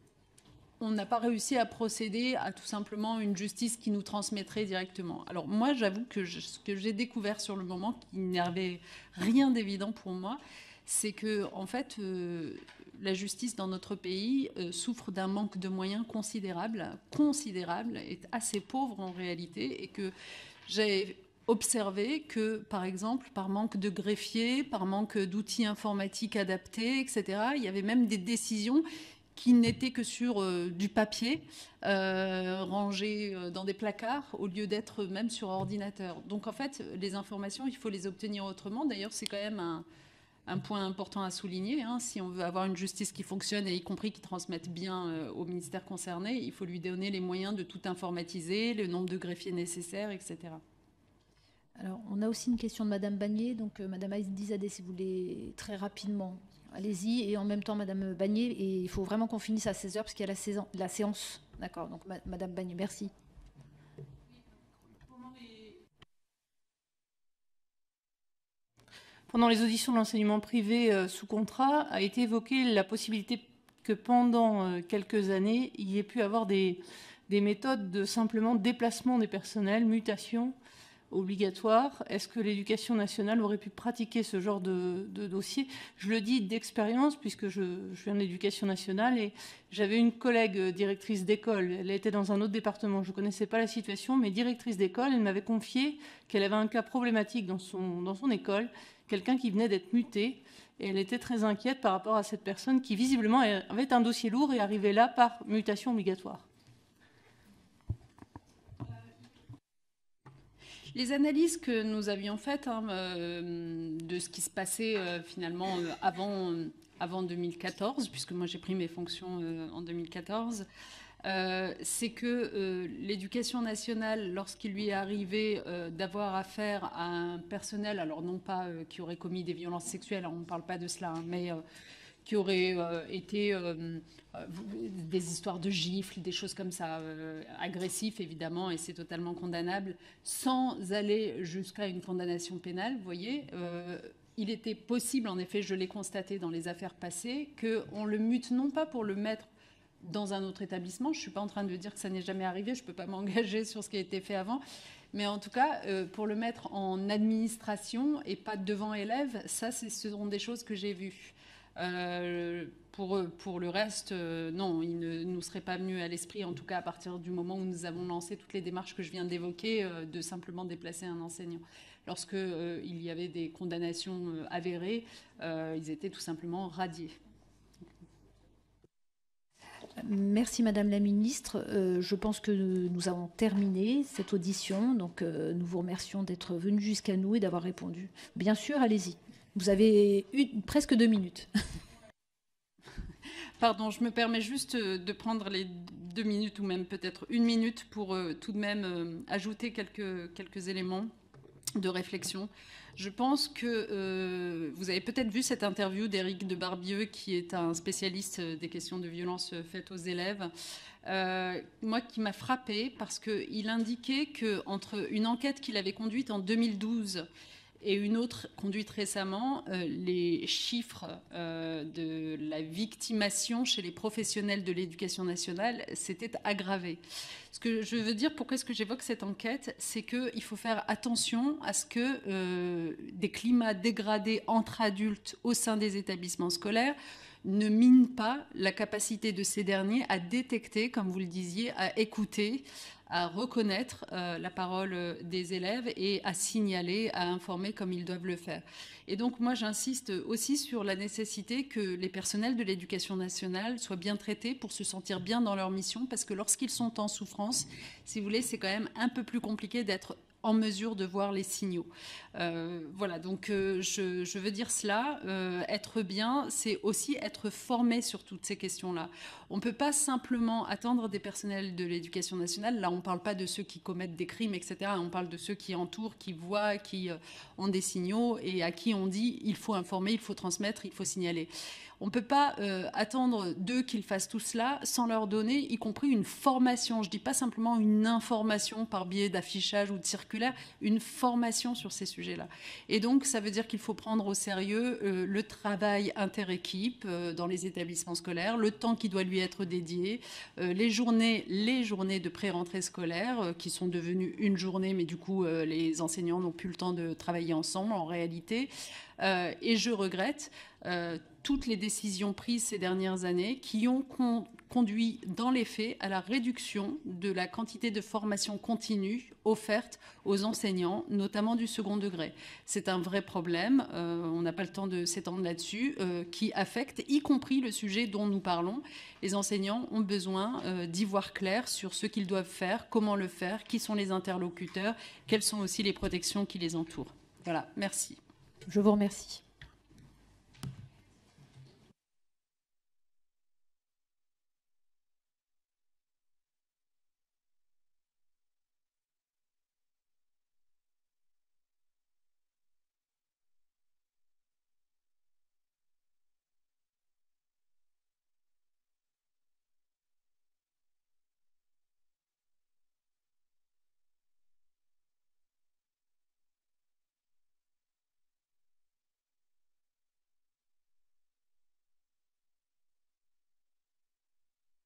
on n'a pas réussi à procéder à tout simplement une justice qui nous transmettrait directement? Alors moi, j'avoue que ce que j'ai découvert sur le moment, qui n'avait rien d'évident pour moi, c'est que en fait, la justice dans notre pays souffre d'un manque de moyens considérable, est assez pauvre en réalité, et que j'ai observé que, par exemple, par manque de greffiers, par manque d'outils informatiques adaptés, etc., il y avait même des décisions qui n'étaient que sur du papier, rangé dans des placards, au lieu d'être même sur ordinateur. Donc en fait, les informations, il faut les obtenir autrement. D'ailleurs, c'est quand même un point important à souligner. Si on veut avoir une justice qui fonctionne, et y compris qui transmette bien au ministère concerné, il faut lui donner les moyens de tout informatiser, le nombre de greffiers nécessaires, etc. Alors, on a aussi une question de Madame Bagné. Donc, Madame Aïdizadeh, si vous voulez, très rapidement, allez-y. Et en même temps, Madame Bagné, et il faut vraiment qu'on finisse à 16h parce qu'il y a la séance. D'accord. Donc, Madame Bagné, merci. Pendant les auditions de l'enseignement privé sous contrat, a été évoquée la possibilité que pendant quelques années, il y ait pu avoir des méthodes de simplement déplacement des personnels, mutation obligatoire. Est-ce que l'Éducation nationale aurait pu pratiquer ce genre de dossier? Je le dis d'expérience, puisque je viens de l'Éducation nationale, et j'avais une collègue directrice d'école. Elle était dans un autre département. Je ne connaissais pas la situation, mais directrice d'école, elle m'avait confié qu'elle avait un cas problématique dans son école, quelqu'un qui venait d'être muté, et elle était très inquiète par rapport à cette personne qui, visiblement, avait un dossier lourd et arrivait là par mutation obligatoire. Les analyses que nous avions faites de ce qui se passait finalement avant 2014, puisque moi j'ai pris mes fonctions en 2014, c'est que l'éducation nationale, lorsqu'il lui est arrivé d'avoir affaire à un personnel, alors non pas qui aurait commis des violences sexuelles, on ne parle pas de cela, mais qui auraient été des histoires de gifles, des choses comme ça, agressifs évidemment, et c'est totalement condamnable, sans aller jusqu'à une condamnation pénale, vous voyez. Il était possible, en effet, je l'ai constaté dans les affaires passées, qu'on le mute non pas pour le mettre dans un autre étabbissement, je ne suis pas en train de dire que ça n'est jamais arrivé, je ne peux pas m'engager sur ce qui a été fait avant, mais en tout cas, pour le mettre en administration et pas devant élèves, ça, ce sont des choses que j'ai vues. Pour le reste, non, il ne nous serait pas venu à l'esprit, en tout cas à partir du moment où nous avons lancé toutes les démarches que je viens d'évoquer, de simplement déplacer un enseignant. Lorsque il y avait des condamnations avérées, ils étaient tout simplement radiés. Merci Madame la Ministre. Je pense que nous avons terminé cette audition. Donc nous vous remercions d'être venus jusqu'à nous et d'avoir répondu. Bien sûr, allez-y. Vous avez presque 2 minutes. Pardon, je me permets juste de prendre les 2 minutes ou même peut-être 1 minute pour tout de même ajouter quelques éléments de réflexion. Je pense que vous avez peut-être vu cette interview d'Éric de Barbieux, qui est un spécialiste des questions de violence faites aux élèves. Moi, qui m'a frappée parce qu'il indiquait qu'entre une enquête qu'il avait conduite en 2012 et une autre conduite récemment, les chiffres de la victimation chez les professionnels de l'éducation nationale s'étaient aggravés. Ce que je veux dire, pourquoi est-ce que j'évoque cette enquête, c'est qu'il faut faire attention à ce que des climats dégradés entre adultes au sein des établissements scolaires ne minent pas la capacité de ces derniers à détecter, comme vous le disiez, à écouter, à reconnaître la parole des élèves et à signaler, à informer comme ils doivent le faire. Et donc moi j'insiste aussi sur la nécessité que les personnels de l'éducation nationale soient bien traités pour se sentir bien dans leur mission, parce que lorsqu'ils sont en souffrance, si vous voulez, c'est quand même un peu plus compliqué d'être en mesure de voir les signaux. Voilà, donc je veux dire cela. Être bien, c'est aussi être formé sur toutes ces questions-là. On ne peut pas simplement attendre des personnels de l'éducation nationale. Là, on ne parle pas de ceux qui commettent des crimes, etc. On parle de ceux qui entourent, qui voient, qui ont des signaux et à qui on dit il faut informer, il faut transmettre, il faut signaler. On ne peut pas attendre d'eux qu'ils fassent tout cela sans leur donner, y compris une formation. Je ne dis pas simplement une information par biais d'affichage ou de circulaire, une formation sur ces sujets-là. Et donc, ça veut dire qu'il faut prendre au sérieux le travail interéquipe dans les établissements scolaires, le temps qui doit lui être dédié, les journées de pré-rentrée scolaire qui sont devenues une journée, mais du coup, les enseignants n'ont plus le temps de travailler ensemble en réalité. Et je regrette toutes les décisions prises ces dernières années qui ont conduit dans les faits à la réduction de la quantité de formation continue offerte aux enseignants, notamment du second degré. C'est un vrai problème, on n'a pas le temps de s'étendre là-dessus, qui affecte y compris le sujet dont nous parlons. Les enseignants ont besoin d'y voir clair sur ce qu'ils doivent faire, comment le faire, qui sont les interlocuteurs, quelles sont aussi les protections qui les entourent. Voilà, merci. Je vous remercie.